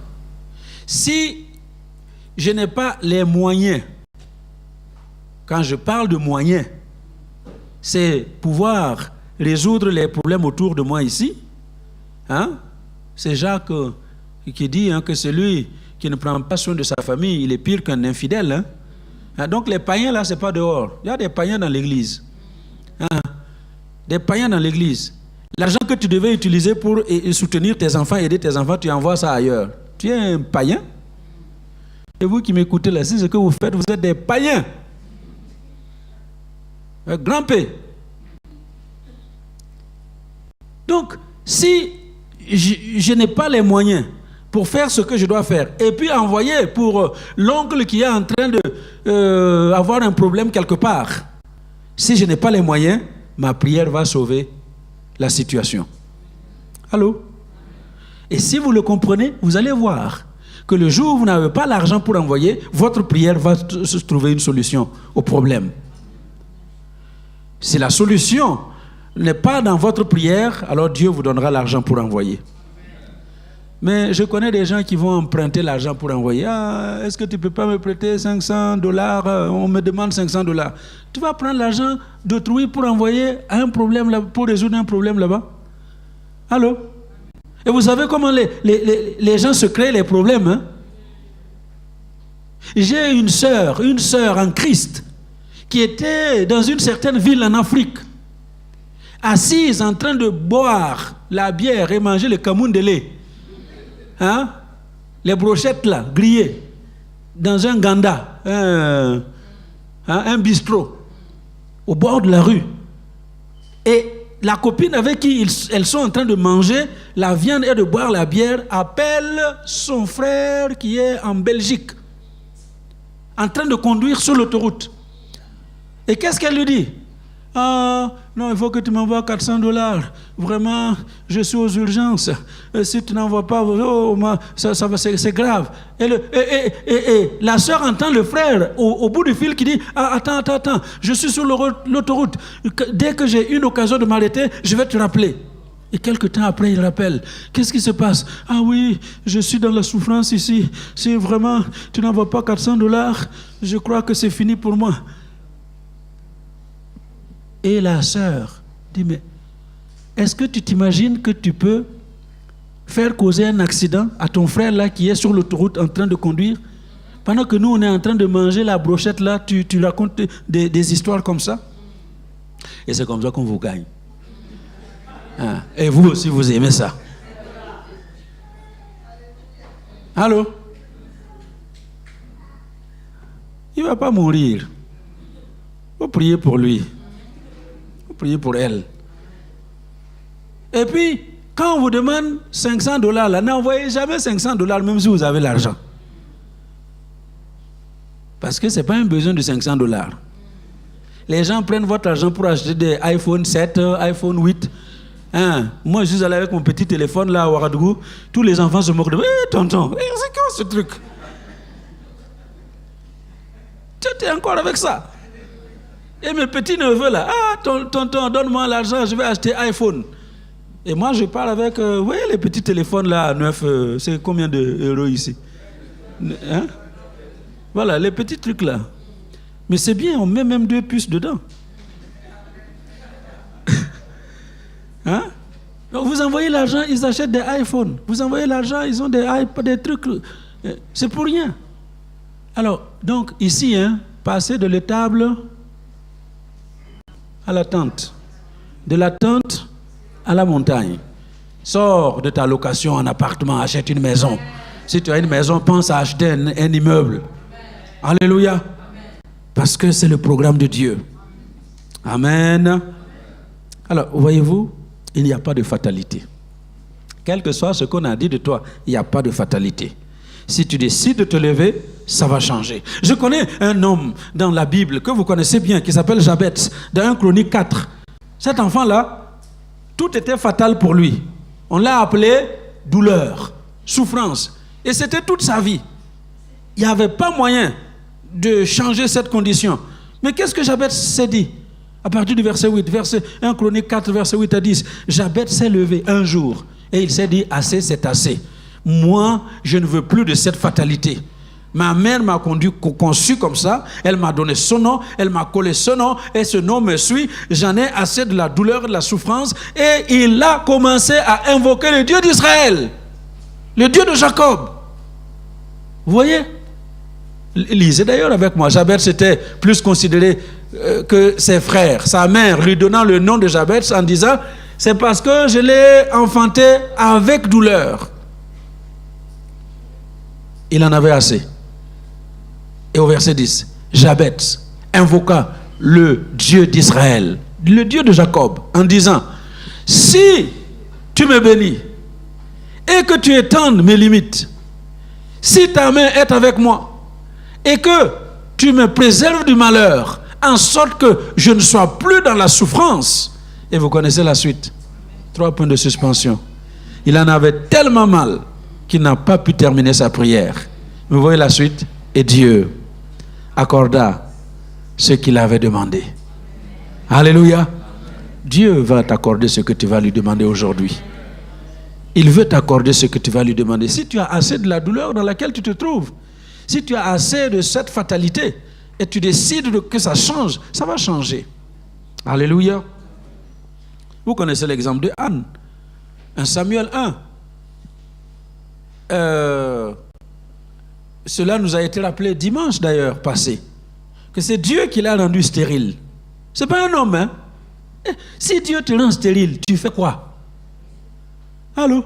si je n'ai pas les moyens, quand je parle de moyens, c'est pouvoir résoudre les problèmes autour de moi ici. Hein? C'est Jacques qui dit que celui qui ne prend pas soin de sa famille, il est pire qu'un infidèle. Hein? Donc les païens là, c'est pas dehors. Il y a des païens dans l'église. Hein? Des païens dans l'église. L'argent que tu devais utiliser pour soutenir tes enfants, aider tes enfants, tu envoies ça ailleurs. Tu es un païen. Et vous qui m'écoutez là, c'est ce que vous faites, vous êtes des païens. Un grand P. Donc, si je n'ai pas les moyens pour faire ce que je dois faire, et puis envoyer pour l'oncle qui est en train de avoir un problème quelque part, si je n'ai pas les moyens, ma prière va sauver la situation. Allô? Et si vous le comprenez, vous allez voir que le jour où vous n'avez pas l'argent pour envoyer, votre prière va se trouver une solution au problème. Si la solution n'est pas dans votre prière, alors Dieu vous donnera l'argent pour envoyer. Mais je connais des gens qui vont emprunter l'argent pour envoyer. Ah, est-ce que tu ne peux pas me prêter $500? On me demande $500. Tu vas prendre l'argent d'autrui pour envoyer un problème là, pour résoudre un problème là-bas. Allô? Et vous savez comment les gens se créent les problèmes, hein? J'ai une sœur en Christ, qui était dans une certaine ville en Afrique, assise en train de boire la bière et manger le camoun de lait. Hein? Les brochettes là, grillées, dans un ganda, un bistrot, au bord de la rue. Et la copine avec qui elles sont en train de manger la viande et de boire la bière appelle son frère qui est en Belgique, en train de conduire sur l'autoroute. Et qu'est-ce qu'elle lui dit? Ah, non, il faut que tu m'envoies $400. Vraiment, je suis aux urgences. Si tu n'envoies pas, oh, c'est grave. Et la sœur entend le frère au bout du fil qui dit, ah, attends, je suis sur l'autoroute. Dès que j'ai une occasion de m'arrêter, je vais te rappeler. Et quelques temps après, il rappelle. Qu'est-ce qui se passe? Ah oui, je suis dans la souffrance ici. Si vraiment tu n'envoies pas $400, je crois que c'est fini pour moi. Et la sœur dit, mais est-ce que tu t'imagines que tu peux faire causer un accident à ton frère là qui est sur l'autoroute en train de conduire? Pendant que nous, on est en train de manger la brochette là, tu racontes des histoires comme ça? Et c'est comme ça qu'on vous gagne. Ah, et vous aussi, vous aimez ça. Allô? Il ne va pas mourir. Il faut prier pour lui. Priez pour elle. Et puis, quand on vous demande $500, là, n'envoyez jamais $500, même si vous avez l'argent. Parce que ce n'est pas un besoin de $500. Les gens prennent votre argent pour acheter des iPhone 7, iPhone 8. Hein? Moi, je suis allé avec mon petit téléphone là à Ouagadougou. Tous les enfants se moquent de moi. Tonton, c'est quoi ce truc? Tu es encore avec ça? Et mes petits neveux là, ah, tonton, donne-moi l'argent, je vais acheter iPhone. Et moi, je parle avec, vous voyez les petits téléphones là, neufs, c'est combien d'euros ici? Hein? Voilà, les petits trucs là. Mais c'est bien, on met même 2 puces dedans. Hein? Donc vous envoyez l'argent, ils achètent des iPhones. Vous envoyez l'argent, ils ont des iPads, des trucs. C'est pour rien. Alors, donc ici, hein, passer de l'étable à la tente, de la tente à la montagne. Sors de ta location en appartement, achète une maison. Si tu as une maison, pense à acheter un immeuble. Alléluia. Parce que c'est le programme de Dieu. Amen. Alors, voyez-vous, il n'y a pas de fatalité. Quel que soit ce qu'on a dit de toi, il n'y a pas de fatalité. Si tu décides de te lever, ça va changer. Je connais un homme dans la Bible que vous connaissez bien, qui s'appelle Jabez, dans 1 Chronique 4. Cet enfant-là, tout était fatal pour lui. On l'a appelé douleur, souffrance. Et c'était toute sa vie. Il n'y avait pas moyen de changer cette condition. Mais qu'est-ce que Jabez s'est dit? À partir du verset 8, verset 1 Chronique 4, verset 8 à 10, Jabez s'est levé un jour et il s'est dit, assez, c'est assez. Moi, je ne veux plus de cette fatalité. Ma mère m'a conçu comme ça, elle m'a donné son nom, elle m'a collé ce nom, et ce nom me suit. J'en ai assez de la douleur, de la souffrance. Et il a commencé à invoquer le Dieu d'Israël, le Dieu de Jacob. Vous voyez? Lisez d'ailleurs avec moi. Jabez était plus considéré que ses frères. Sa mère lui donnant le nom de Jabez en disant, c'est parce que je l'ai enfanté avec douleur. Il en avait assez. Et au verset 10, Jabez invoqua le Dieu d'Israël, le Dieu de Jacob, en disant, si tu me bénis et que tu étendes mes limites, si ta main est avec moi et que tu me préserves du malheur, en sorte que je ne sois plus dans la souffrance. Et vous connaissez la suite. 3 points de suspension. Il en avait tellement mal qu'il n'a pas pu terminer sa prière. Vous voyez la suite? Et Dieu accorda ce qu'il avait demandé. Alléluia. Dieu va t'accorder ce que tu vas lui demander aujourd'hui. Il veut t'accorder ce que tu vas lui demander. Si tu as assez de la douleur dans laquelle tu te trouves, si tu as assez de cette fatalité et tu décides que ça change, ça va changer. Alléluia. Vous connaissez l'exemple de Anne. 1 Samuel 1. Cela nous a été rappelé dimanche d'ailleurs passé. Que c'est Dieu qui l'a rendu stérile. Ce n'est pas un homme. Hein? Si Dieu te rend stérile, tu fais quoi? Allô?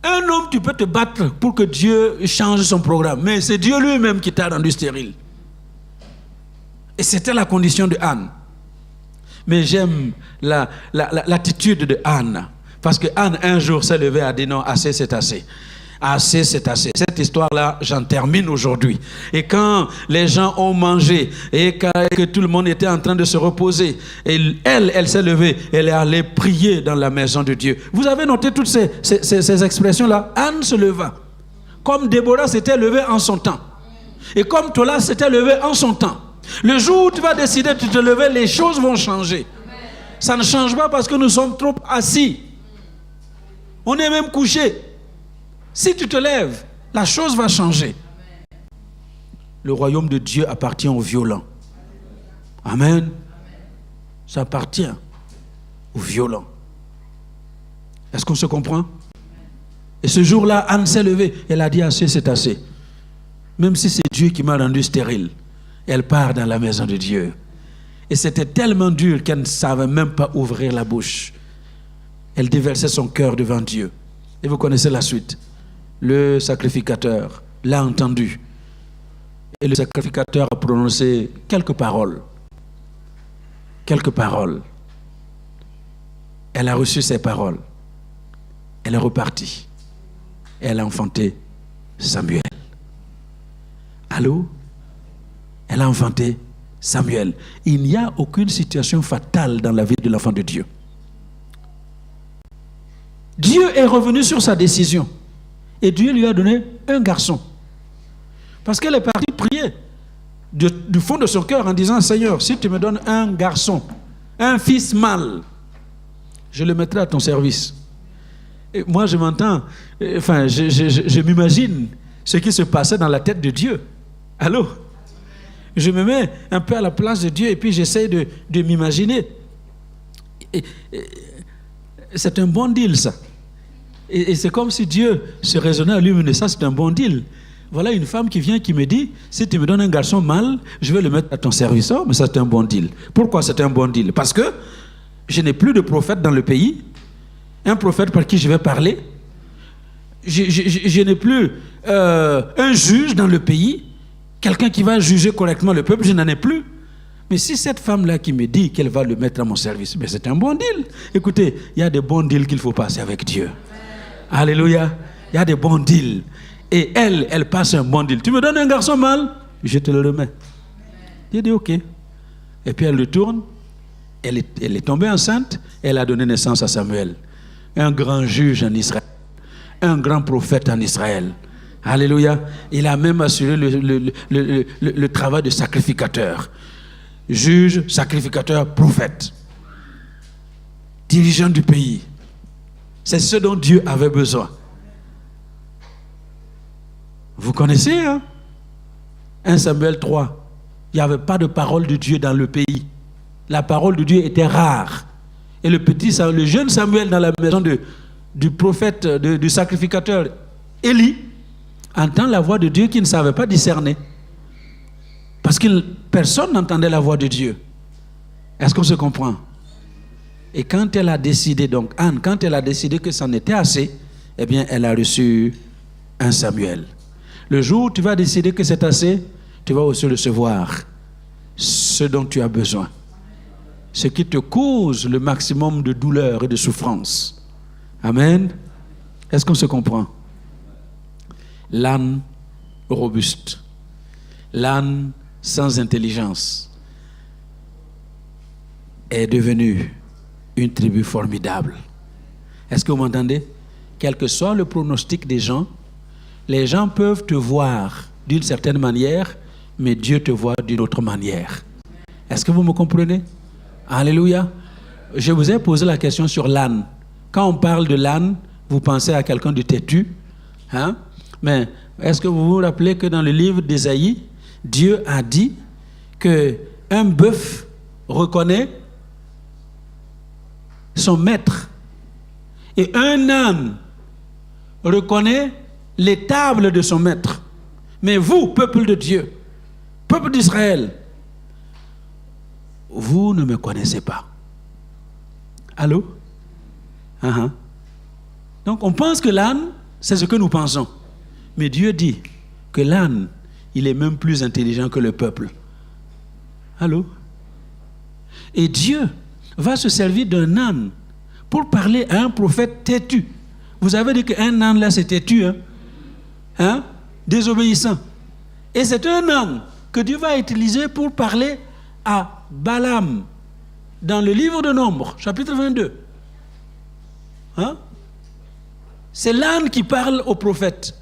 Un homme, tu peux te battre pour que Dieu change son programme. Mais c'est Dieu lui-même qui t'a rendu stérile. Et c'était la condition de Anne. Mais j'aime l'attitude de Anne. Parce que Anne, un jour, s'est levée et a dit non, assez, c'est assez. Assez, c'est assez. Cette histoire-là, j'en termine aujourd'hui. Et quand les gens ont mangé et que tout le monde était en train de se reposer, et elle s'est levée, elle est allée prier dans la maison de Dieu. Vous avez noté toutes ces expressions-là? Anne se leva. Comme Déborah s'était levée en son temps. Et comme Tola s'était levé en son temps. Le jour où tu vas décider de te lever, les choses vont changer. Ça ne change pas parce que nous sommes trop assis. On est même couché. Si tu te lèves, la chose va changer. Le royaume de Dieu appartient aux violents. Amen. Ça appartient aux violents. Est-ce qu'on se comprend? Et ce jour-là, Anne s'est levée. Elle a dit assez, c'est assez. Même si c'est Dieu qui m'a rendu stérile. Elle part dans la maison de Dieu. Et c'était tellement dur qu'elle ne savait même pas ouvrir la bouche. Elle déversait son cœur devant Dieu. Et vous connaissez la suite. Le sacrificateur l'a entendu. Et le sacrificateur a prononcé quelques paroles. Quelques paroles. Elle a reçu ces paroles. Elle est repartie. Elle a enfanté Samuel. Allô? Elle a enfanté Samuel. Il n'y a aucune situation fatale dans la vie de l'enfant de Dieu. Dieu est revenu sur sa décision. Et Dieu lui a donné un garçon. Parce qu'elle est partie prier du fond de son cœur en disant, Seigneur, si tu me donnes un garçon, un fils mâle, je le mettrai à ton service. Et moi, je m'entends, je m'imagine ce qui se passait dans la tête de Dieu. Allô? Je me mets un peu à la place de Dieu et puis j'essaie de m'imaginer. C'est un bon deal, ça. Et c'est comme si Dieu se raisonnait à lui-même, ça c'est un bon deal. Voilà une femme qui vient qui me dit, si tu me donnes un garçon mâle, je vais le mettre à ton service. Oh, mais ça c'est un bon deal. Pourquoi c'est un bon deal? Parce que je n'ai plus de prophète dans le pays, un prophète par qui je vais parler. je n'ai plus un juge dans le pays, quelqu'un qui va juger correctement le peuple, je n'en ai plus. Mais si cette femme-là qui me dit qu'elle va le mettre à mon service, mais c'est un bon deal. Écoutez, il y a des bons deals qu'il faut passer avec Dieu. Alléluia. Il y a des bons deals. Et elle passe un bon deal. Tu me donnes un garçon mâle, je te le remets. J'ai dit ok. Et puis elle le tourne, elle est tombée enceinte, elle a donné naissance à Samuel. Un grand juge en Israël. Un grand prophète en Israël. Alléluia. Il a même assuré le travail de sacrificateur. Juge, sacrificateur, prophète. Dirigeant du pays. C'est ce dont Dieu avait besoin. Vous connaissez, hein? 1 Samuel 3. Il n'y avait pas de parole de Dieu dans le pays. La parole de Dieu était rare. Et le jeune Samuel dans la maison du prophète, du sacrificateur Élie, entend la voix de Dieu qu'il ne savait pas discerner. Parce que personne n'entendait la voix de Dieu. Est-ce qu'on se comprend? Et quand elle a décidé, donc Anne, quand elle a décidé que c'en était assez, eh bien, elle a reçu un Samuel. Le jour où tu vas décider que c'est assez, tu vas aussi recevoir ce dont tu as besoin. Ce qui te cause le maximum de douleur et de souffrance. Amen. Est-ce qu'on se comprend? L'âne robuste. L'âne sans intelligence est devenu une tribu formidable. Est-ce que vous m'entendez? Quel que soit le pronostic des gens, les gens peuvent te voir d'une certaine manière, mais Dieu te voit d'une autre manière. Est-ce que vous me comprenez? Alléluia. Je vous ai posé la question sur l'âne. Quand on parle de l'âne, vous pensez à quelqu'un de têtu, hein? Mais est-ce que vous vous rappelez que dans le livre d'Ésaïe, Dieu a dit qu'un bœuf reconnaît son maître et un âne reconnaît l'étable de son maître. Mais vous, peuple de Dieu, peuple d'Israël, vous ne me connaissez pas. Allô? Uh-huh. Donc on pense que l'âne, c'est ce que nous pensons. Mais Dieu dit que l'âne, il est même plus intelligent que le peuple. Allô? Et Dieu va se servir d'un âne pour parler à un prophète têtu. Vous avez dit qu'un âne là c'est têtu, hein? Hein? Désobéissant. Et c'est un âne que Dieu va utiliser pour parler à Balaam dans le livre de Nombres, chapitre 22. Hein? C'est l'âne qui parle au prophète.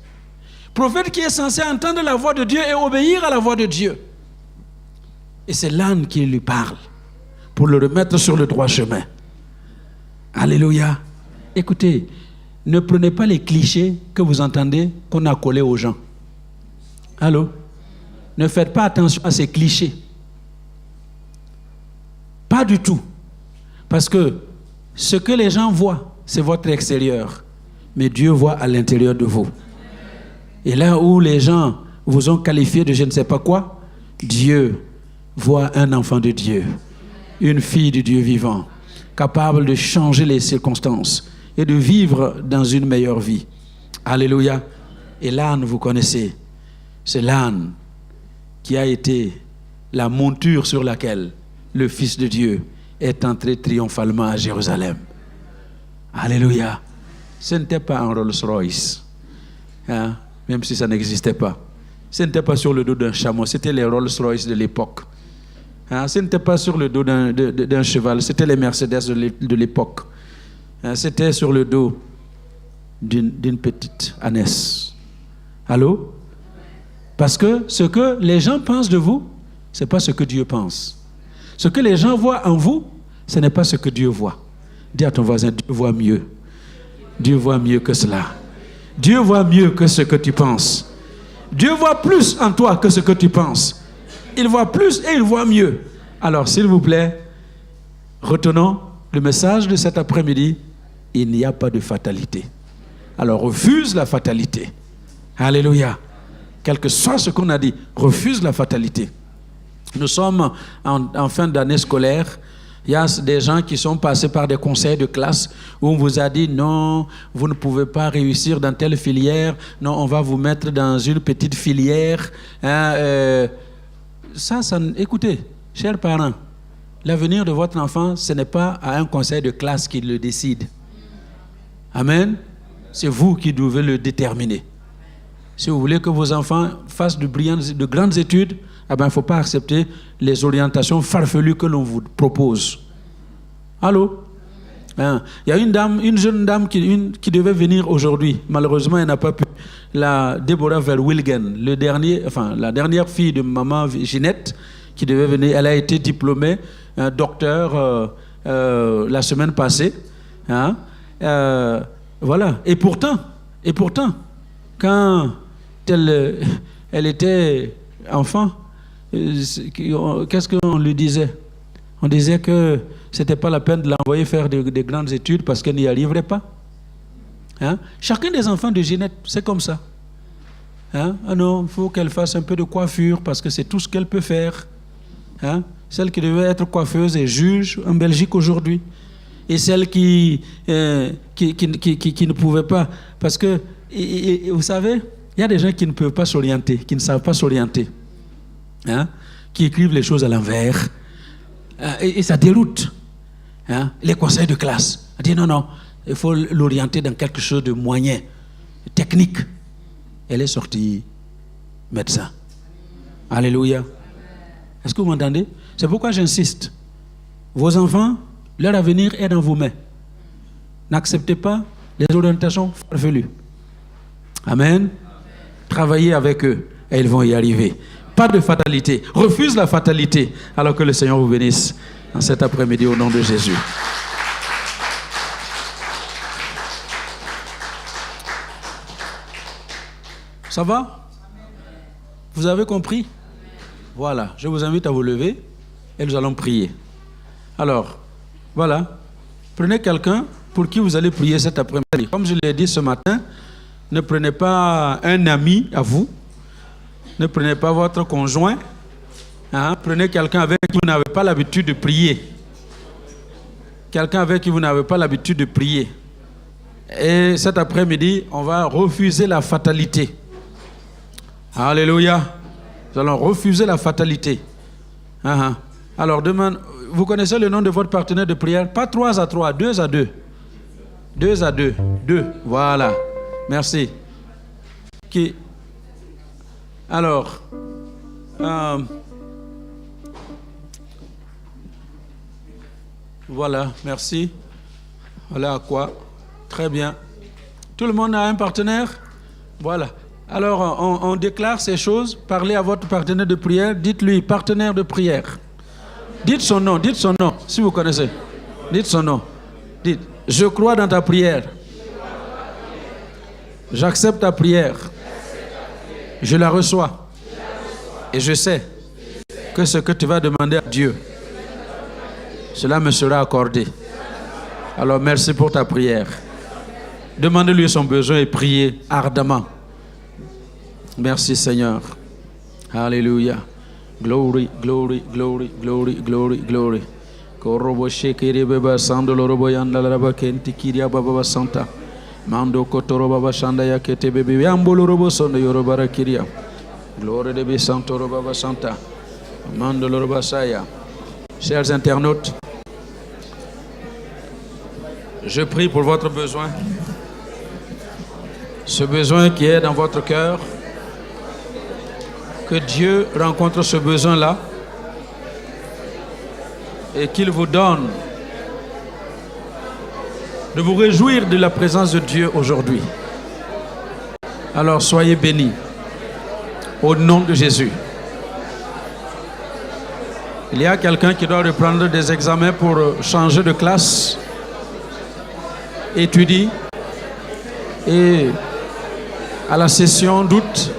Prophète qui est censé entendre la voix de Dieu et obéir à la voix de Dieu. Et c'est l'âne qui lui parle pour le remettre sur le droit chemin. Alléluia. Écoutez, ne prenez pas les clichés que vous entendez qu'on a collés aux gens. Allô? Ne faites pas attention à ces clichés. Pas du tout. Parce que ce que les gens voient, c'est votre extérieur. Mais Dieu voit à l'intérieur de vous. Et là où les gens vous ont qualifié de je ne sais pas quoi, Dieu voit un enfant de Dieu, une fille de Dieu vivant, capable de changer les circonstances et de vivre dans une meilleure vie. Alléluia. Et l'âne, vous connaissez, c'est l'âne qui a été la monture sur laquelle le Fils de Dieu est entré triomphalement à Jérusalem. Alléluia. Ce n'était pas un Rolls-Royce, hein, même si ça n'existait pas. Ce n'était pas sur le dos d'un chameau, c'était les Rolls-Royce de l'époque. Hein, ce n'était pas sur le dos d'un cheval, c'était les Mercedes de l'époque. Hein, c'était sur le dos d'une petite ânesse. Allô? Parce que ce que les gens pensent de vous, ce n'est pas ce que Dieu pense. Ce que les gens voient en vous, ce n'est pas ce que Dieu voit. Dis à ton voisin, Dieu voit mieux. Dieu voit mieux que cela. Dieu voit mieux que ce que tu penses. Dieu voit plus en toi que ce que tu penses. Il voit plus et il voit mieux. Alors, s'il vous plaît, retenons le message de cet après-midi. Il n'y a pas de fatalité. Alors, refuse la fatalité. Alléluia. Quel que soit ce qu'on a dit, refuse la fatalité. Nous sommes en fin d'année scolaire. Il y a des gens qui sont passés par des conseils de classe où on vous a dit non, vous ne pouvez pas réussir dans telle filière, non, on va vous mettre dans une petite filière. Écoutez, chers parents, l'avenir de votre enfant, ce n'est pas à un conseil de classe qui le décide. Amen. C'est vous qui devez le déterminer. Si vous voulez que vos enfants fassent de grandes études, il ne faut pas accepter les orientations farfelues que l'on vous propose. Allô? Il y a une jeune dame qui devait venir aujourd'hui. Malheureusement, elle n'a pas pu. La Deborah Verwilgen, la dernière fille de maman Ginette, qui devait venir, elle a été diplômée, docteur la semaine passée. Voilà. Et pourtant, quand elle était enfant, qu'est-ce qu'on lui disait? On disait que ce n'était pas la peine de l'envoyer faire des grandes études parce qu'elle n'y arriverait pas. Chacun des enfants de Ginette, c'est comme ça. Ah non, il faut qu'elle fasse un peu de coiffure parce que c'est tout ce qu'elle peut faire. Celle qui devait être coiffeuse est juge en Belgique aujourd'hui. Et celle qui ne pouvait pas. Parce que, vous savez, il y a des gens qui ne peuvent pas s'orienter, qui ne savent pas s'orienter. Qui écrivent les choses à l'envers. Et ça déroute. Les conseils de classe. On dit non, il faut l'orienter dans quelque chose de moyen, technique. Elle est sortie médecin. Alléluia. Est-ce que vous m'entendez? C'est pourquoi j'insiste. Vos enfants, leur avenir est dans vos mains. N'acceptez pas les orientations farfelues. Amen. Travaillez avec eux et ils vont y arriver. Pas de fatalité. Refuse la fatalité alors que le Seigneur vous bénisse en cet après-midi au nom de Jésus. Ça va? Vous avez compris? Voilà. Je vous invite à vous lever et nous allons prier. Alors, voilà. Prenez quelqu'un pour qui vous allez prier cet après-midi. Comme je l'ai dit ce matin, ne prenez pas un ami à vous. Ne prenez pas votre conjoint. Prenez quelqu'un avec qui vous n'avez pas l'habitude de prier. Quelqu'un avec qui vous n'avez pas l'habitude de prier. Et cet après-midi, on va refuser la fatalité. Alléluia. Nous allons refuser la fatalité. Alors, demande, vous connaissez le nom de votre partenaire de prière? Pas 3 à 3, 2 à 2. 2 à 2. 2. Voilà. Merci. Alors, voilà, merci. Voilà à quoi. Très bien. Tout le monde a un partenaire? Voilà. Alors, on déclare ces choses. Parlez à votre partenaire de prière. Dites-lui, partenaire de prière. Dites son nom, si vous connaissez. Dites son nom. Dites, je crois dans ta prière. J'accepte ta prière. Je la reçois. Et je sais que ce que tu vas demander à Dieu, cela me sera accordé. Alors merci pour ta prière. Demandez-lui son besoin et priez ardemment. Merci Seigneur. Alléluia. Glory, glory, glory, glory, glory, glory. Korobo shekere beba sandolo robo yanda raba kenti kiria baba santa. Mando kotoro baba shanda ya kete bebe yambolo robo sondo yorobara kiria. Glory de be santo roba santa. Mando roba saya. Chers internautes, je prie pour votre besoin. Ce besoin qui est dans votre cœur. Que Dieu rencontre ce besoin-là et qu'il vous donne de vous réjouir de la présence de Dieu aujourd'hui. Alors soyez bénis au nom de Jésus. Il y a quelqu'un qui doit reprendre des examens pour changer de classe, étudie et à la session d'août,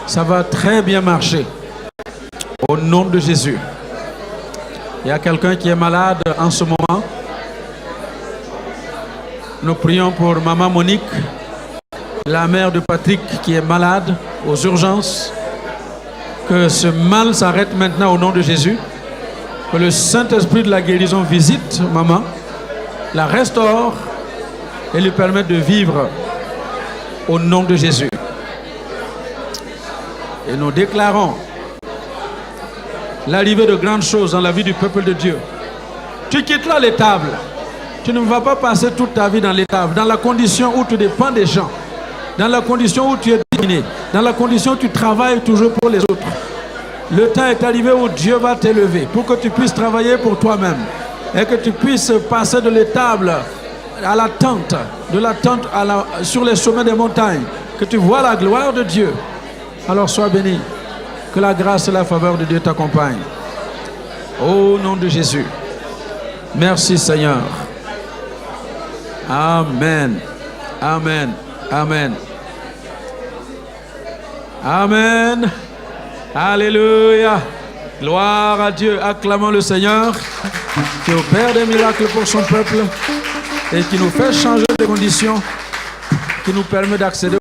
ça va très bien marcher. Au nom de Jésus. Il y a quelqu'un qui est malade en ce moment. Nous prions pour Maman Monique, la mère de Patrick qui est malade aux urgences. Que ce mal s'arrête maintenant au nom de Jésus. Que le Saint-Esprit de la guérison visite maman, la restaure et lui permette de vivre au nom de Jésus. Et nous déclarons l'arrivée de grandes choses dans la vie du peuple de Dieu. Tu quitteras l'étable. Tu ne vas pas passer toute ta vie dans l'étable, dans la condition où tu dépends des gens, dans la condition où tu es dominé, dans la condition où tu travailles toujours pour les autres. Le temps est arrivé où Dieu va t'élever pour que tu puisses travailler pour toi-même et que tu puisses passer de l'étable à la tente, de la tente sur les sommets des montagnes, que tu vois la gloire de Dieu. Alors sois béni. Que la grâce et la faveur de Dieu t'accompagnent. Au nom de Jésus. Merci Seigneur. Amen. Amen. Amen. Amen. Alléluia. Gloire à Dieu. Acclamons le Seigneur qui opère des miracles pour son peuple et qui nous fait changer de conditions, qui nous permet d'accéder